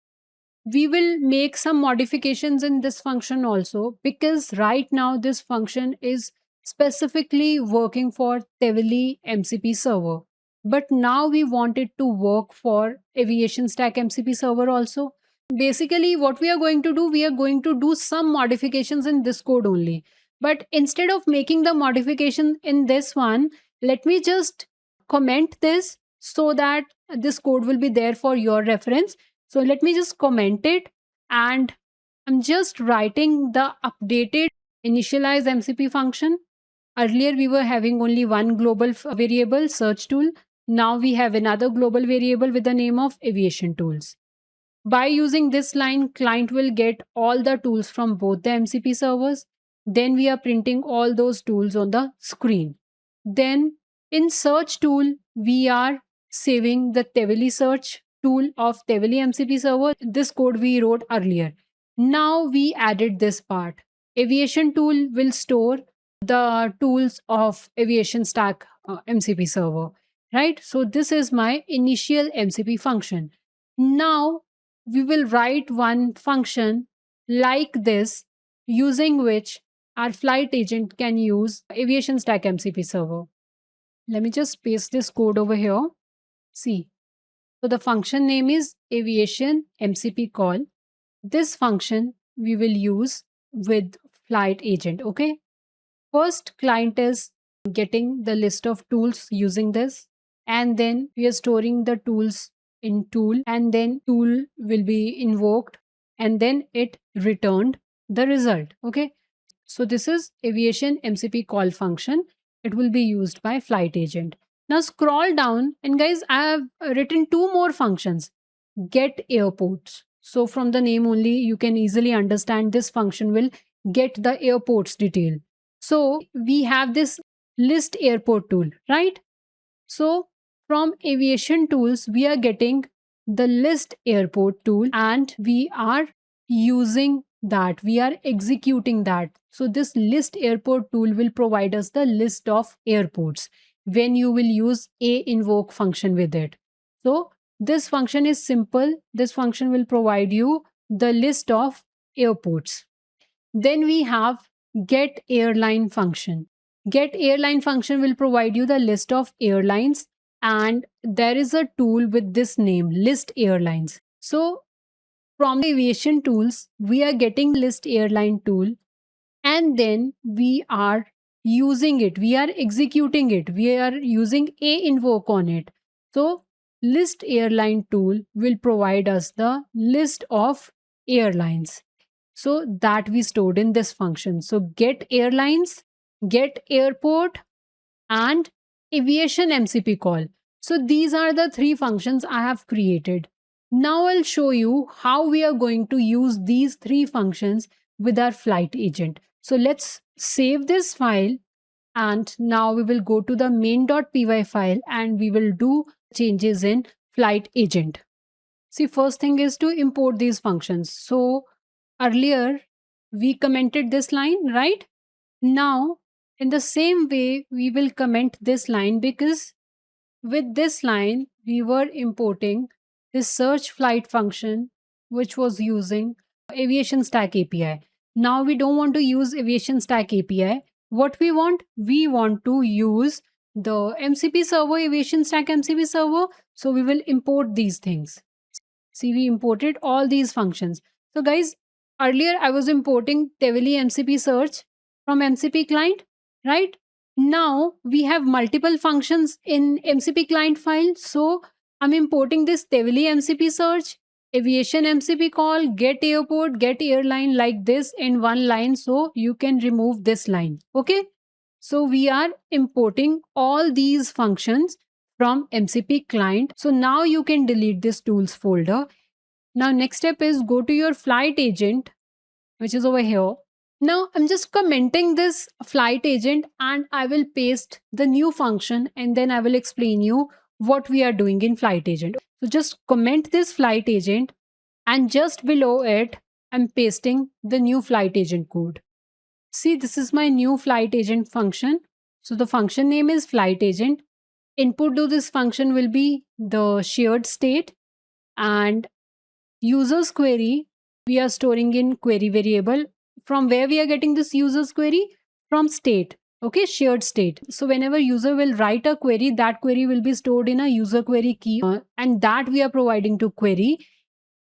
we will make some modifications in this function also, because right now this function is specifically working for Tevely MCP server. But now we want it to work for Aviation Stack MCP server also. Basically, what we are going to do, we are going to do some modifications in this code only. But instead of making the modification in this one, let me just comment this so that this code will be there for your reference. So let me just comment it, and I'm just writing the updated initialize MCP function. Earlier we were having only one global variable search tool. Now we have another global variable with the name of aviation tools. By using this line, client will get all the tools from both the MCP servers. Then we are printing all those tools on the screen. Then in search tool, we are saving the Tevely search tool of Tevely MCP server. This code we wrote earlier. Now we added this part. Aviation tool will store the tools of aviation stack MCP server, right? So this is my initial MCP function. Now we will write one function like this, using which our flight agent can use aviation stack MCP server. Let me just paste this code over here. See, so the function name is aviation MCP call. This function we will use with flight agent. Okay, first client is getting the list of tools using this, and then we are storing the tools in tool, and then tool will be invoked, and then it returned the result. Okay, so this is aviation MCP call function. It will be used by flight agent. Now scroll down, and guys, I have written two more functions. Get airports. So from the name only, you can easily understand this function will get the airports detail. So we have this list airport tool, right? So from aviation tools, we are getting the list airport tool, and we are using that. We are executing that. So this list airport tool will provide us the list of airports when you will use a invoke function with it. So this function is simple. This function will provide you the list of airports. Then we have get airline function. Get airline function will provide you the list of airlines. and there is a tool with this name, List Airlines. So from the aviation tools, we are getting List Airline tool, and then we are using it, we are executing it, we are using a invoke on it. So List Airline tool will provide us the list of airlines, so that we stored in this function. So get airlines, get airport, and aviation MCP call. So these are the three functions I have created. Now I'll show you how we are going to use these three functions with our flight agent. So let's save this file, and now we will go to the main.py file and we will do changes in flight agent. See, first thing is to import these functions. So earlier we commented this line, right? Now in the same way we will comment this line, because with this line we were importing this search flight function which was using aviation stack API. Now we don't want to use aviation stack API. What we want to use the MCP server, aviation stack MCP server. So we will import these things. See, we imported all these functions. So guys, earlier I was importing Teveli MCP search from MCP client, right? Now we have multiple functions in MCP client file. So I'm importing this Teveli MCP search, aviation MCP call, get airport, get airline, like this in one line. So you can remove this line. Okay. So we are importing all these functions from MCP client. So now you can delete this tools folder. Now next step is go to your flight agent, which is over here. Now I'm just commenting this flight agent and I will paste the new function, and then I will explain you what we are doing in flight agent. So just comment this flight agent, and just below it I'm pasting the new flight agent code. See, this is my new flight agent function. So the function name is flight agent. Input to this function will be the shared state, and users query we are storing in query variable. From where we are getting this users query? From state. Okay, shared state. So whenever user will write a query, that query will be stored in a user query key, and that we are providing to query.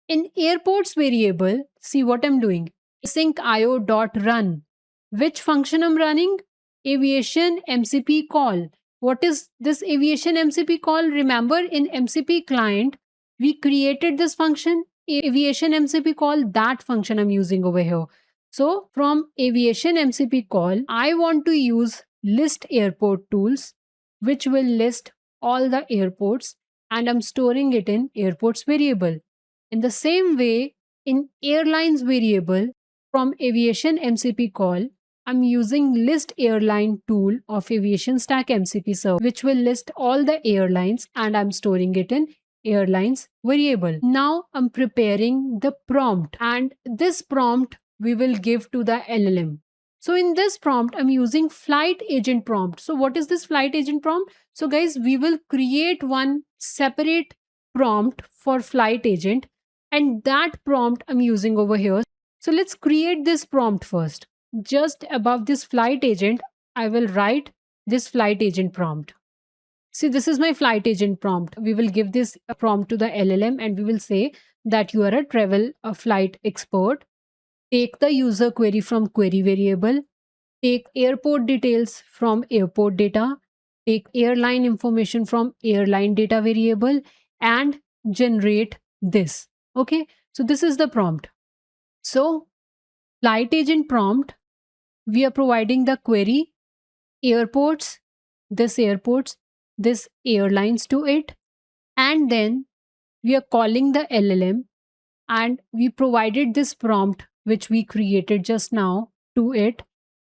In airports variable, see what I'm doing. Async io dot run. Which function I'm running? Aviation MCP call. What is this aviation MCP call? Remember, in MCP client, we created this function, aviation MCP call. That function I'm using over here. So from aviation MCP call, I want to use list airport tools, which will list all the airports, and I'm storing it in airports variable. In the same way, in airlines variable, from aviation MCP call, I'm using list airline tool of aviation stack MCP server, which will list all the airlines, and I'm storing it in airlines variable. Now I'm preparing the prompt, and this prompt we will give to the LLM. So in this prompt, I'm using flight agent prompt. So what is this flight agent prompt? So guys, we will create one separate prompt for flight agent, and that prompt I'm using over here. So let's create this prompt first. Just above this flight agent, I will write this flight agent prompt. See, this is my flight agent prompt. We will give this prompt to the LLM, and we will say that you are a travel flight expert. Take the user query from query variable. Take airport details from airport data. Take airline information from airline data variable, and generate this. Okay, so this is the prompt. So flight agent prompt, we are providing the query airports, this airlines to it, and then we are calling the LLM, and we provided this prompt which we created just now to it,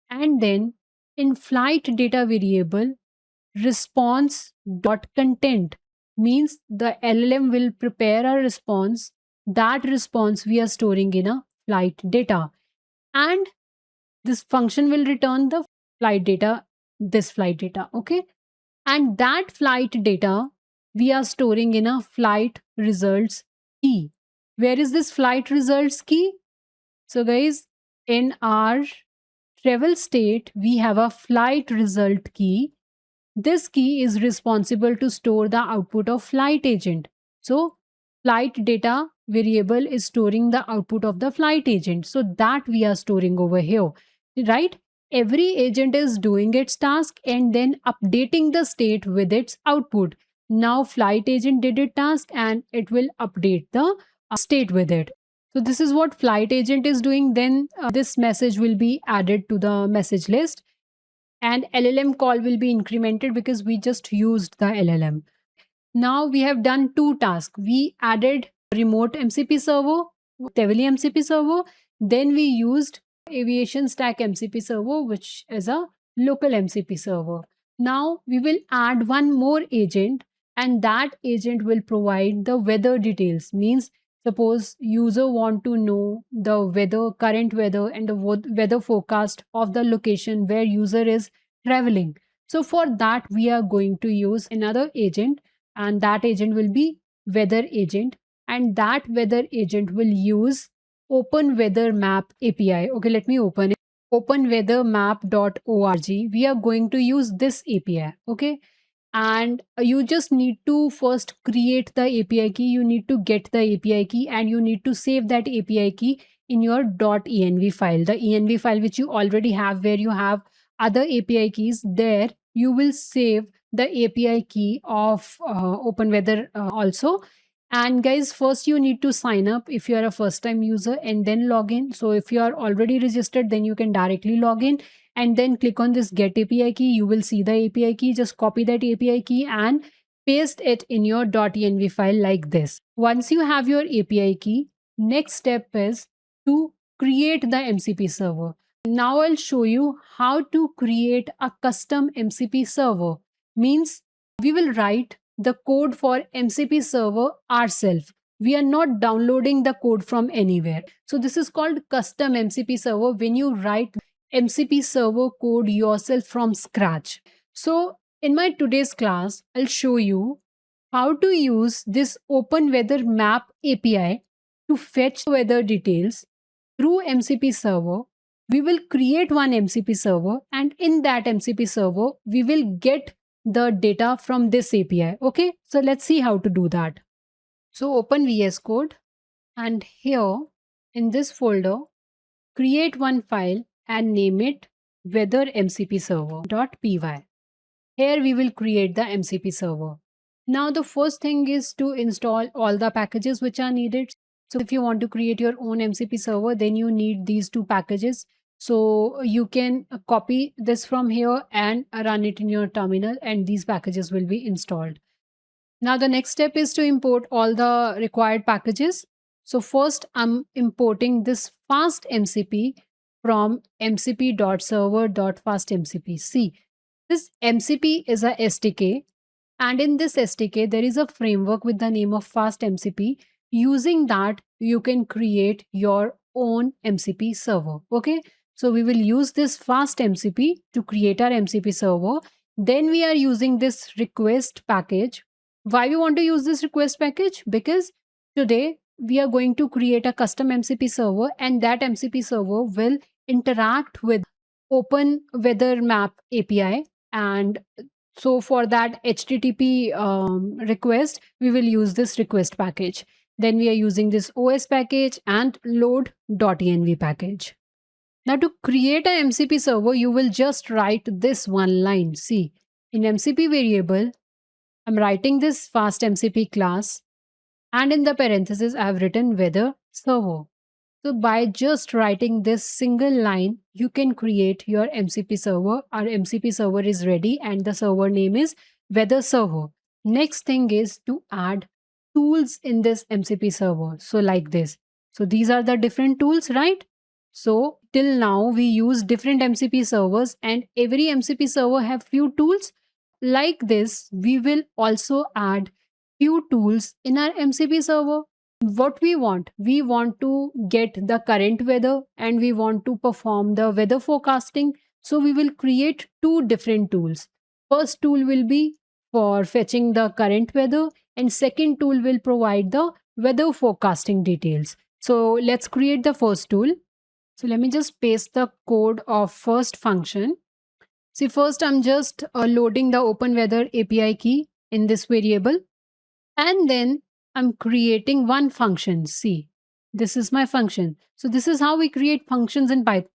and then in flight data variable, response dot content means the LLM will prepare a response. That response we are storing in a flight data, and this function will return the flight data, this flight data. Okay, and that flight data we are storing in a flight results key. Where is this flight results key? So guys, in our travel state we have a flight result key, This key is responsible to store the output of flight agent. So flight data variable is storing the output of the flight agent. So that we are storing over here, right? Every agent is doing its task and then updating the state with its output. Now flight agent did its task and it will update the state with it. So this is what flight agent is doing. Then this message will be added to the message list and LLM call will be incremented because we just used the LLM. Now we have done two tasks. We added remote MCP server, Teveli MCP server. Then we used Aviation Stack MCP server, which is a local MCP server. Now we will add one more agent, and that agent will provide the weather details. Means suppose user want to know the weather, current weather, and the weather forecast of the location where user is traveling. So for that we are going to use another agent, and that agent will be weather agent, and that weather agent will use open weather map api. Okay, let me open it. Openweathermap.org, we are going to use this api. Okay, and you just need to first create the api key, you need to get the api key, and you need to save that api key in your .env file, the env file which you already have, where you have other api keys. There you will save the api key of OpenWeather also. And guys, first you need to sign up if you are a first time user and then log in. So if you are already registered, then you can directly log in and then click on this get API key. You will see the API key. Just copy that API key and paste it in your .env file like this. Once you have your API key, next step is to create the MCP server. Now I'll show you how to create a custom MCP server. Means we will write the code for MCP server ourselves. We are not downloading the code from anywhere. So this is called custom MCP server, when you write MCP server code yourself from scratch. So in my today's class, I'll show you how to use this Open Weather Map API to fetch weather details through MCP server. We will create one MCP server, and in that MCP server, we will get the data from this API. Okay, so let's see how to do that. So open VS Code, and here in this folder, create one file and name it weathermcpserver.py. Here we will create the MCP server. Now the first thing is to install all the packages which are needed. So if you want to create your own MCP server, then you need these two packages. So you can copy this from here and run it in your terminal, and these packages will be installed. Now the next step is to import all the required packages. So first I'm importing this fast MCP from mcp.server.fastmcp. See, this MCP is a SDK, and in this SDK there is a framework with the name of fast MCP. Using that you can create your own MCP server. Okay, so we will use this fast MCP to create our MCP server. Then we are using this request package. Why we want to use this request package? Because today we are going to create a custom MCP server, and that MCP server will interact with Open Weather Map API. And so for that HTTP request, we will use this request package. Then we are using this OS package and load.env package. Now to create a MCP server, you will just write this one line. See, in MCP variable, I'm writing this fast MCP class, and in the parentheses, I have written weather server. So by just writing this single line, you can create your MCP server. Our MCP server is ready, and the server name is weather server. Next thing is to add tools in this MCP server. So like this. So these are the different tools, right? So till now we use different MCP servers, and every MCP server have few tools. Like this, we will also add few tools in our MCP server. What we want to get the current weather, and we want to perform the weather forecasting. So we will create two different tools. First tool will be for fetching the current weather, and second tool will provide the weather forecasting details. So let's create the first tool. So let me just paste the code of first function. See, first I'm just loading the open weather API key in this variable, and then I'm creating one function. See, this is my function. So this is how we create functions in Python.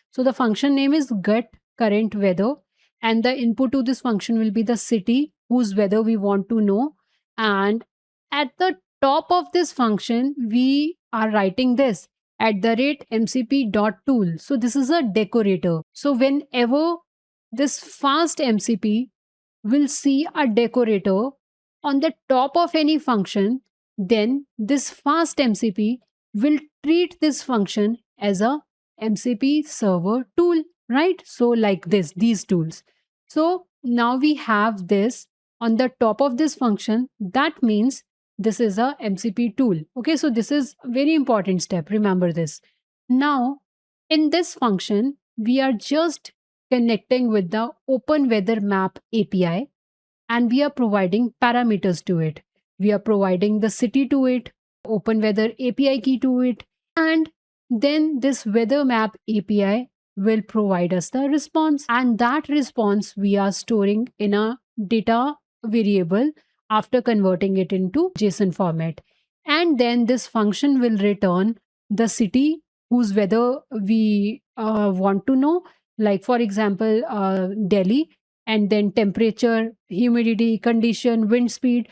So the function name is get current weather, and the input to this function will be the city whose weather we want to know. And at the top of this function, we are writing this at the rate mcp.tool. So this is a decorator. So whenever this fast MCP will see a decorator on the top of any function, then this fast MCP will treat this function as a MCP server tool, right? So like this, these tools. So now we have this on the top of this function. That means this is a MCP tool. Okay, so this is a very important step. Remember this. Now, in this function, we are just connecting with the Open Weather Map API, and we are providing parameters to it. We are providing the city to it, Open Weather API key to it, and then this weather map API will provide us the response, and that response we are storing in a data variable after converting it into JSON format. And then this function will return the city whose weather we want to know, like for example Delhi, and then temperature, humidity, condition, wind speed.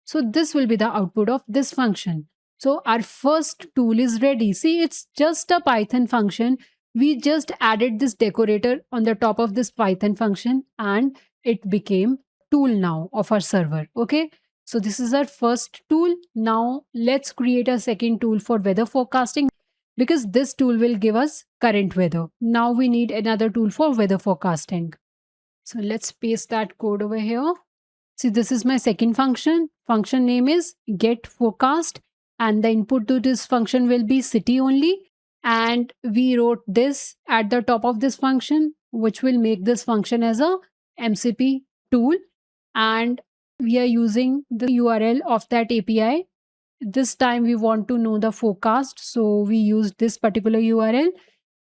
So this will be the output of this function. So our first tool is ready. See, it's just a Python function. We just added this decorator on the top of this Python function, and it became tool now of our server. Okay. So this is our first tool. Now let's create a second tool for weather forecasting, because this tool will give us current weather. Now we need another tool for weather forecasting. So let's paste that code over here. See, this is my second function. Function name is get forecast, and the input to this function will be city only. And we wrote this at the top of this function, which will make this function as a MCP tool. And we are using the URL of that API. This time we want to know the forecast, so we use this particular URL.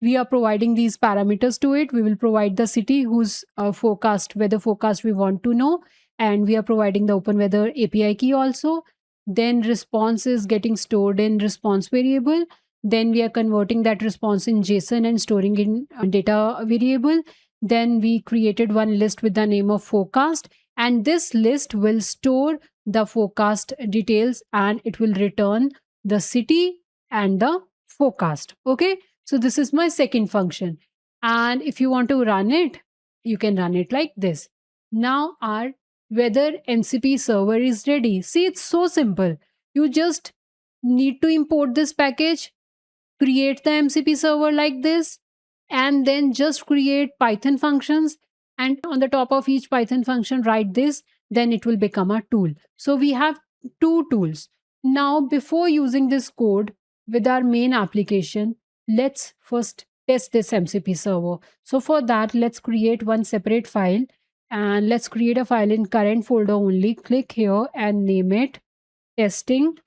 We are providing these parameters to it. We will provide the city whose weather forecast we want to know, and we are providing the open weather API key also. Then response is getting stored in response variable. Then we are converting that response in JSON and storing in data variable. Then we created one list with the name of forecast, and this list will store the forecast details, and it will return the city and the forecast. Okay, so this is my second function. And if you want to run it, you can run it like this. Now our weather MCP server is ready. See, it's so simple. You just need to import this package, create the MCP server like this, and then just create Python functions. And on the top of each Python function, write this, then it will become a tool. So we have two tools. Now, before using this code with our main application, let's first test this MCP server. So for that, let's create one separate file, and let's create a file in current folder only. Click here and name it testing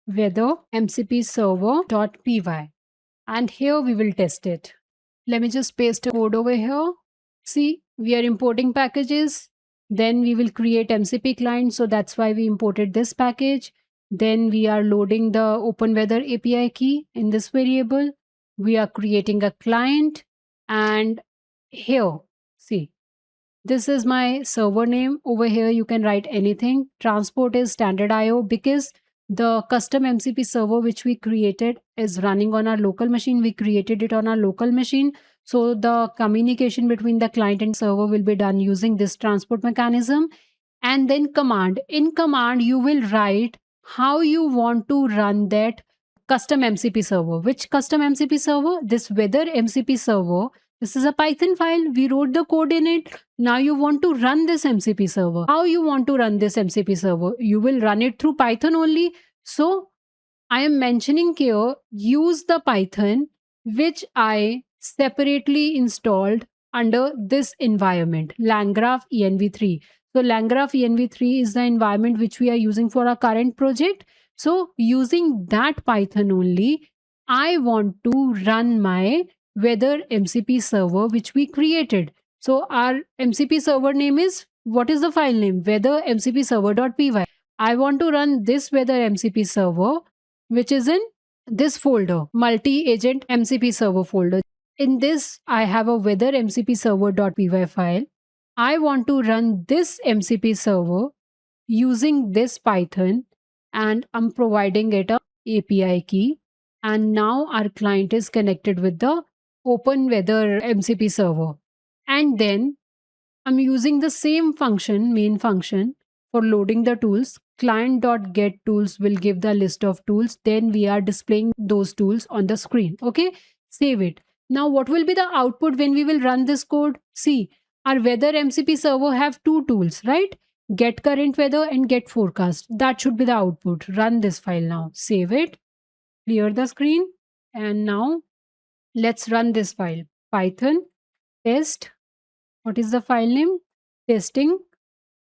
weather mcp server.py, and here we will test it. Let me just paste a code over here. See, we are importing packages. Then we will create MCP client. So that's why we imported this package. Then we are loading the open weather API key in this variable. We are creating a client, and here, see, this is my server name. Over here, you can write anything. Transport is standard IO, because the custom MCP server which we created is running on our local machine. We created it on our local machine. So the communication between the client and server will be done using this transport mechanism. And then command. In command, you will write how you want to run that custom MCP server. Which custom MCP server? This weather MCP server. This is a Python file. We wrote the code in it. Now you want to run this MCP server. How you want to run this MCP server? You will run it through Python only. So I am mentioning here, use the Python which I separately installed under this environment, LangGraph env3. So LangGraph env3 is the environment which we are using for our current project. So using that Python only, I want to run my weather MCP server which we created. So our MCP server name is, what is the file name? Weather MCP server.py. I want to run this weather MCP server, which is in this folder, multi-agent MCP server folder. In this, I have a weather MCP server.py file. I want to run this MCP server using this Python, and I'm providing it a API key. And now our client is connected with the Open Weather MCP server. And then I'm using the same function, main function, for loading the tools. Client.get tools will give the list of tools. Then we are displaying those tools on the screen. Okay, save it. Now, what will be the output when we will run this code? See, our weather MCP server have two tools, right? Get current weather and get forecast. That should be the output. Run this file now. Save it. Clear the screen. And now let's run this file. Python test. What is the file name? Testing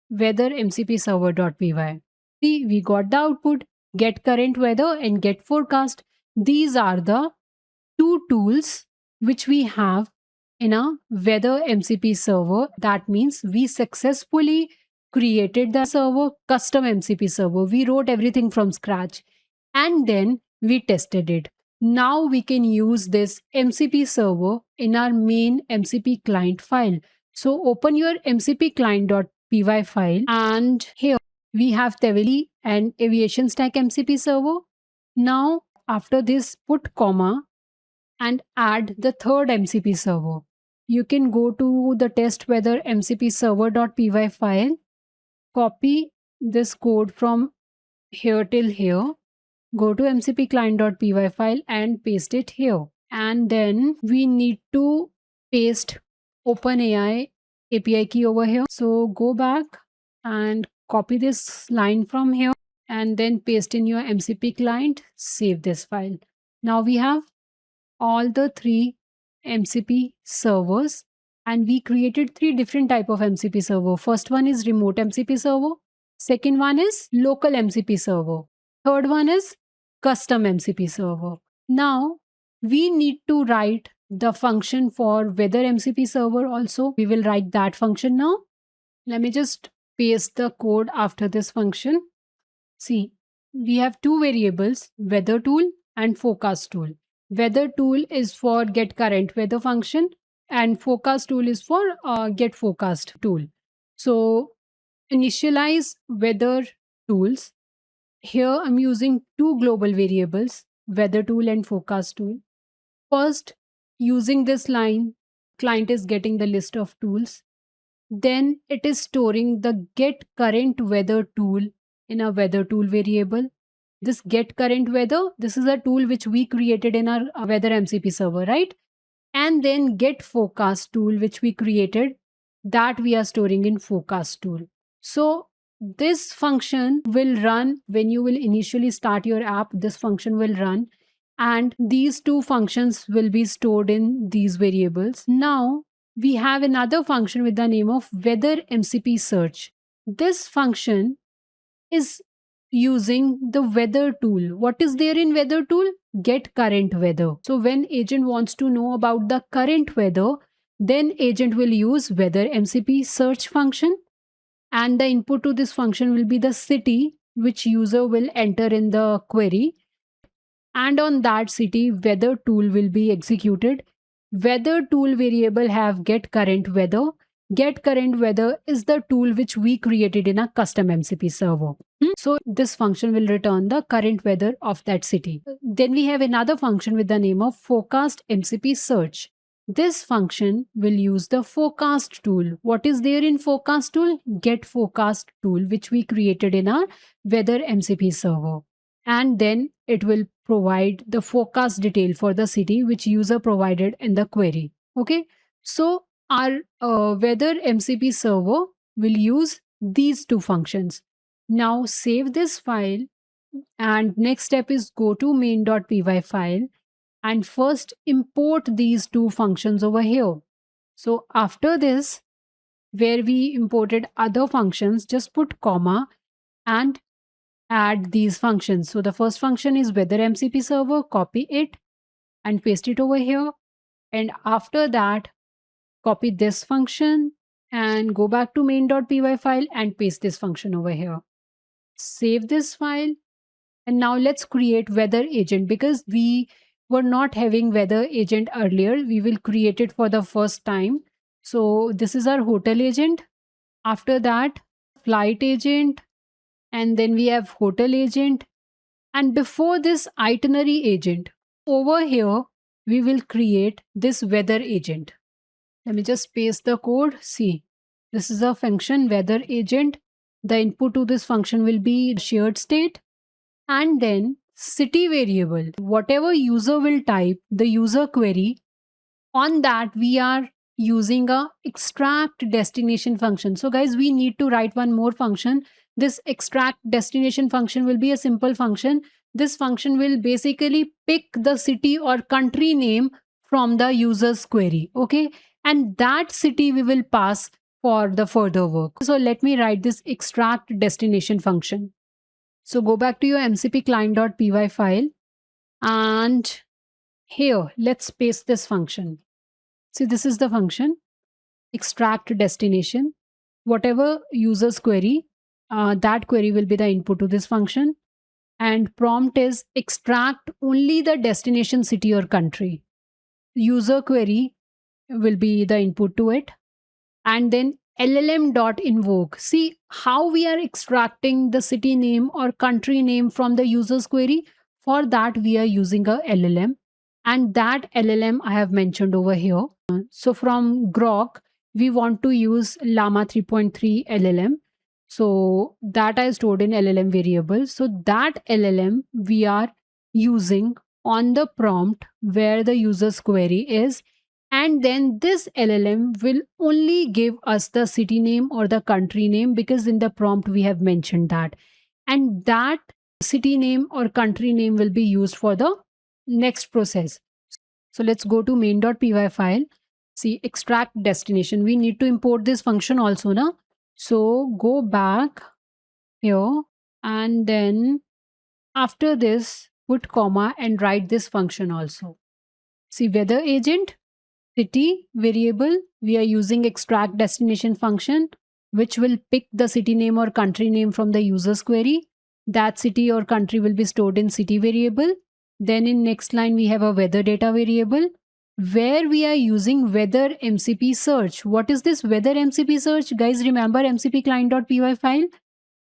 weather MCP server.py. See, we got the output, get current weather and get forecast. These are the two tools which we have in a weather MCP server. That means we successfully created the server, custom MCP server. We wrote everything from scratch and then we tested it. Now we can use this MCP server in our main MCP client file. So open your MCP client.py file, and here we have Teveli and Aviation Stack MCP server. Now after this, put comma and add the third MCP server. You can go to the test weather MCP server.py file, copy this code from here till here, go to MCP client.py file and paste it here. And then we need to paste OpenAI API key over here. So go back and copy this line from here and then paste in your MCP client, save this file. Now we have all the three MCP servers, and we created three different type of MCP server. First one is remote MCP server. Second one is local MCP server. Third one is custom MCP server. Now we need to write the function for weather MCP server also. We will write that function now. Let me just paste the code after this function. See, we have two variables, weather tool and forecast tool. Weather tool is for get current weather function and forecast tool is for get forecast tool. So initialize weather tools. Here I'm using two global variables, weather tool and forecast tool. First, using this line, client is getting the list of tools. Then it is storing the get current weather tool in a weather tool variable. This get current weather, this is a tool which we created in our weather MCP server, right? And then get forecast tool, which we created, that we are storing in forecast tool. So this function will run when you will initially start your app. This function will run and these two functions will be stored in these variables. Now we have another function with the name of weather MCP search. This function is using the weather tool. What is there in weather tool? Get current weather. So when agent wants to know about the current weather, then agent will use weather MCP search function, and the input to this function will be the city which user will enter in the query, and on that city weather tool will be executed. Weather tool variable have get current weather. Get current weather is the tool which we created in a custom MCP server. So this function will return the current weather of that city. Then we have another function with the name of forecast MCP search. This function will use the forecast tool. What is there in forecast tool? Get forecast tool, which we created in our weather MCP server. And then it will provide the forecast detail for the city which user provided in the query. Okay, so our weather MCP server will use these two functions. Now save this file, and next step is go to main.py file and first import these two functions over here. So after this, where we imported other functions, just put comma and add these functions. So the first function is weather MCP server, copy it and paste it over here. And after that, copy this function and go back to main.py file and paste this function over here. Save this file. And now let's create weather agent because we were not having weather agent earlier. We will create it for the first time. So this is our hotel agent. After that, flight agent. And then we have hotel agent. And before this itinerary agent, over here, we will create this weather agent. Let me just paste the code. See, this is a function weather agent. The input to this function will be shared state. And then city variable, whatever user will type the user query, on that we are using a extract destination function. So guys, we need to write one more function. This extract destination function will be a simple function. This function will basically pick the city or country name from the user's query. Okay, and that city we will pass for the further work. So let me write this extract destination function. So go back to your MCP client.py file and here let's paste this function. See, this is the function extract destination. Whatever user's query, that query will be the input to this function. And prompt is extract only the destination city or country. User query will be the input to it. And then llm.invoke. See how we are extracting the city name or country name from the user's query. For that, we are using a LLM. And that LLM I have mentioned over here. So from Grok, we want to use Llama 3.3 LLM. So that I stored in LLM variable. So that LLM we are using on the prompt where the user's query is. And then this LLM will only give us the city name or the country name because in the prompt we have mentioned that. And that city name or country name will be used for the next process. So let's go to main.py file. See, extract destination. We need to import this function also now. So go back here and then after this put comma and write this function also. See, weather agent, city variable, we are using extract destination function which will pick the city name or country name from the user's query. That city or country will be stored in city variable. Then in next line we have a weather data variable where we are using weather MCP search. What is this weather MCP search? Guys, remember MCP client.py file?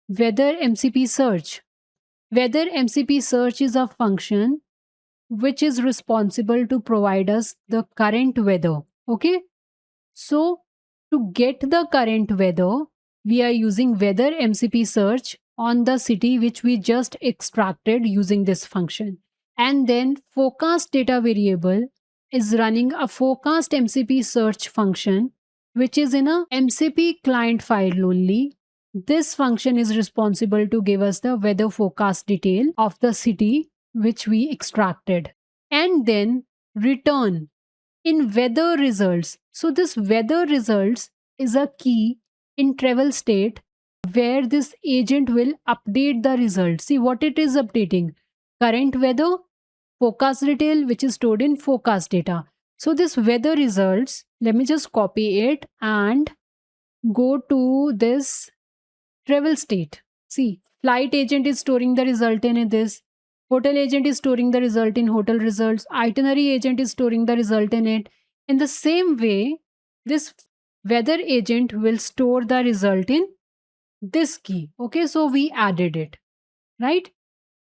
Weather MCP search. Weather MCP search is a function which is responsible to provide us the current weather. Okay, so to get the current weather, we are using weather MCP search on the city which we just extracted using this function. And then forecast data variable is running a forecast MCP search function which is in a MCP client file only. This function is responsible to give us the weather forecast detail of the city which we extracted. And then return in weather results. So this weather results is a key in travel state where this agent will update the result. See what it is updating. Current weather, forecast detail which is stored in forecast data. So this weather results, let me just copy it and go to this travel state. See, flight agent is storing the result in this. Hotel agent is storing the result in hotel results. Itinerary agent is storing the result in it. In the same way, this weather agent will store the result in this key. Okay, so we added it, right?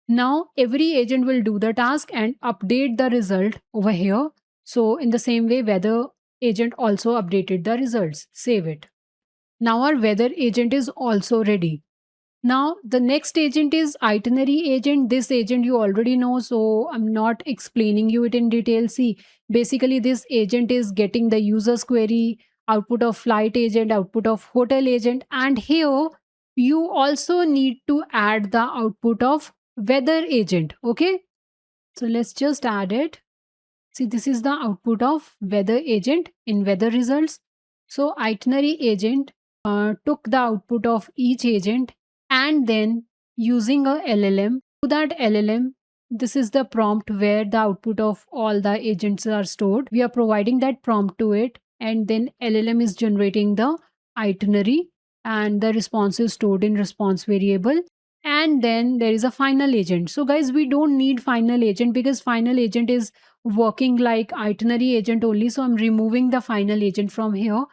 Now every agent will do the task and update the result over here. So in the same way, weather agent also updated the results. Save it. Now our weather agent is also ready. Now the next agent is itinerary agent. This agent you already know, so I'm not explaining you it in detail. See, basically this agent is getting the user's query, output of flight agent, output of hotel agent, and here you also need to add the output of weather agent. Okay, so let's just add it. See, this is the output of weather agent in weather results. So itinerary agent took the output of each agent and then using a LLM, to that LLM, this is the prompt where the output of all the agents are stored. We are providing that prompt to it and then LLM is generating the itinerary, and the response is stored in response variable, and then there is a final agent. So guys, we don't need final agent because final agent is working like itinerary agent only. So I'm removing the final agent from here,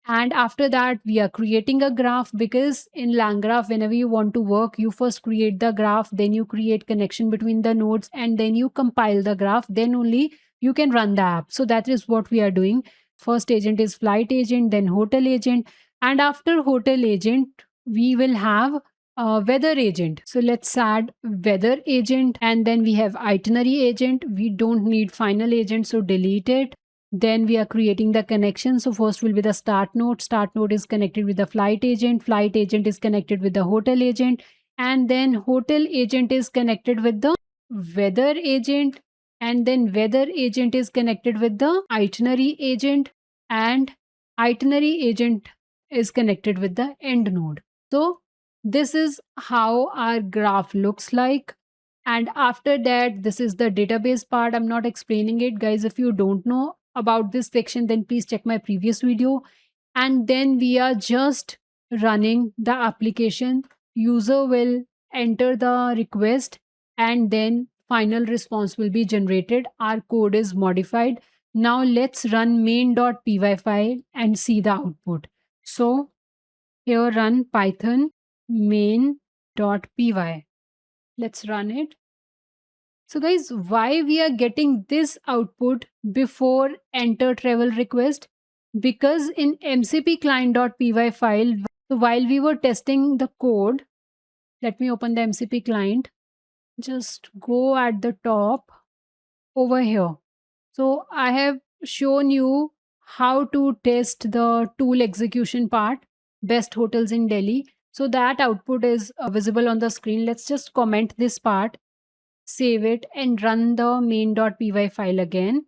and after that we are creating a graph, because in LangGraph whenever you want to work, you first create the graph, then you create connection between the nodes, and then you compile the graph, then only you can run the app. So that is what we are doing. First agent is flight agent, then hotel agent, and after hotel agent we will have weather agent. So let's add weather agent, and then we have itinerary agent. We don't need final agent, so delete it. Then we are creating the connection. So first will be the start node. Start node is connected with the flight agent. Flight agent is connected with the hotel agent. And then hotel agent is connected with the weather agent. And then weather agent is connected with the itinerary agent. And itinerary agent is connected with the end node. So this is how our graph looks like. And after that, this is the database part. I'm not explaining it, guys. If you don't know about this section, then please check my previous video. And then we are just running the application. User will enter the request, and then final response will be generated. Our code is modified. Now let's run main.py file and see the output. So here run python main.py. Let's run it. So guys, why we are getting this output before enter travel request? Because in mcp client.py file, so while we were testing the code, let me open the mcp client. Just go at the top over here. So I have shown you how to test the tool execution part, best hotels in Delhi. So that output is visible on the screen. Let's just comment this part, save it, and run the main.py file again.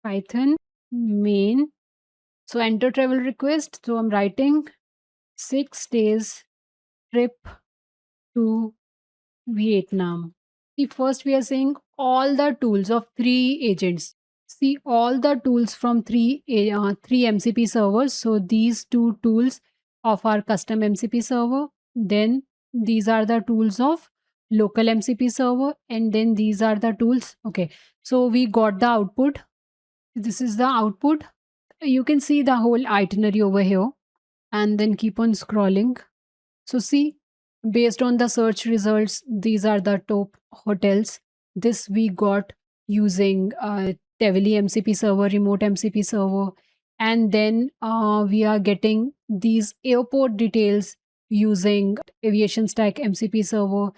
Python main. So enter travel request. So I'm writing 6 days trip to Vietnam. See, first we are saying all the tools of 3 agents. See all the tools from three MCP servers. So these 2 tools of our custom MCP server. Then these are the tools of local MCP server, and then these are the tools. Okay, so we got the output. This is the output. You can see the whole itinerary over here, and then keep on scrolling. So see, based on the search results, these are the top hotels. This we got using Teveli MCP server, remote MCP server, and then we are getting these airport details using Aviation Stack MCP server,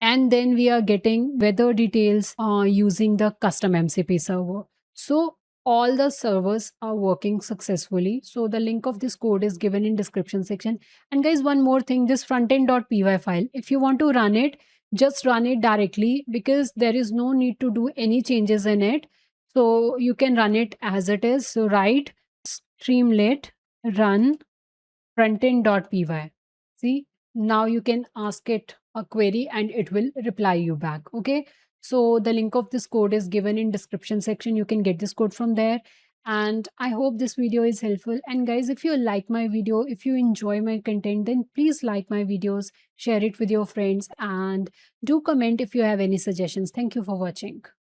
and then we are getting weather details using the custom MCP server. So all the servers are working successfully. So the link of this code is given in description section. And guys, one more thing, this frontend.py file, if you want to run it, just run it directly, because there is no need to do any changes in it. So you can run it as it is. So write streamlit run frontend.py. See, now you can ask it a query and it will reply you back. Okay, so the link of this code is given in description section. You can get this code from there. And I hope this video is helpful. And guys, if you like my video, if you enjoy my content, then please like my videos, share it with your friends, and do comment if you have any suggestions. Thank you for watching.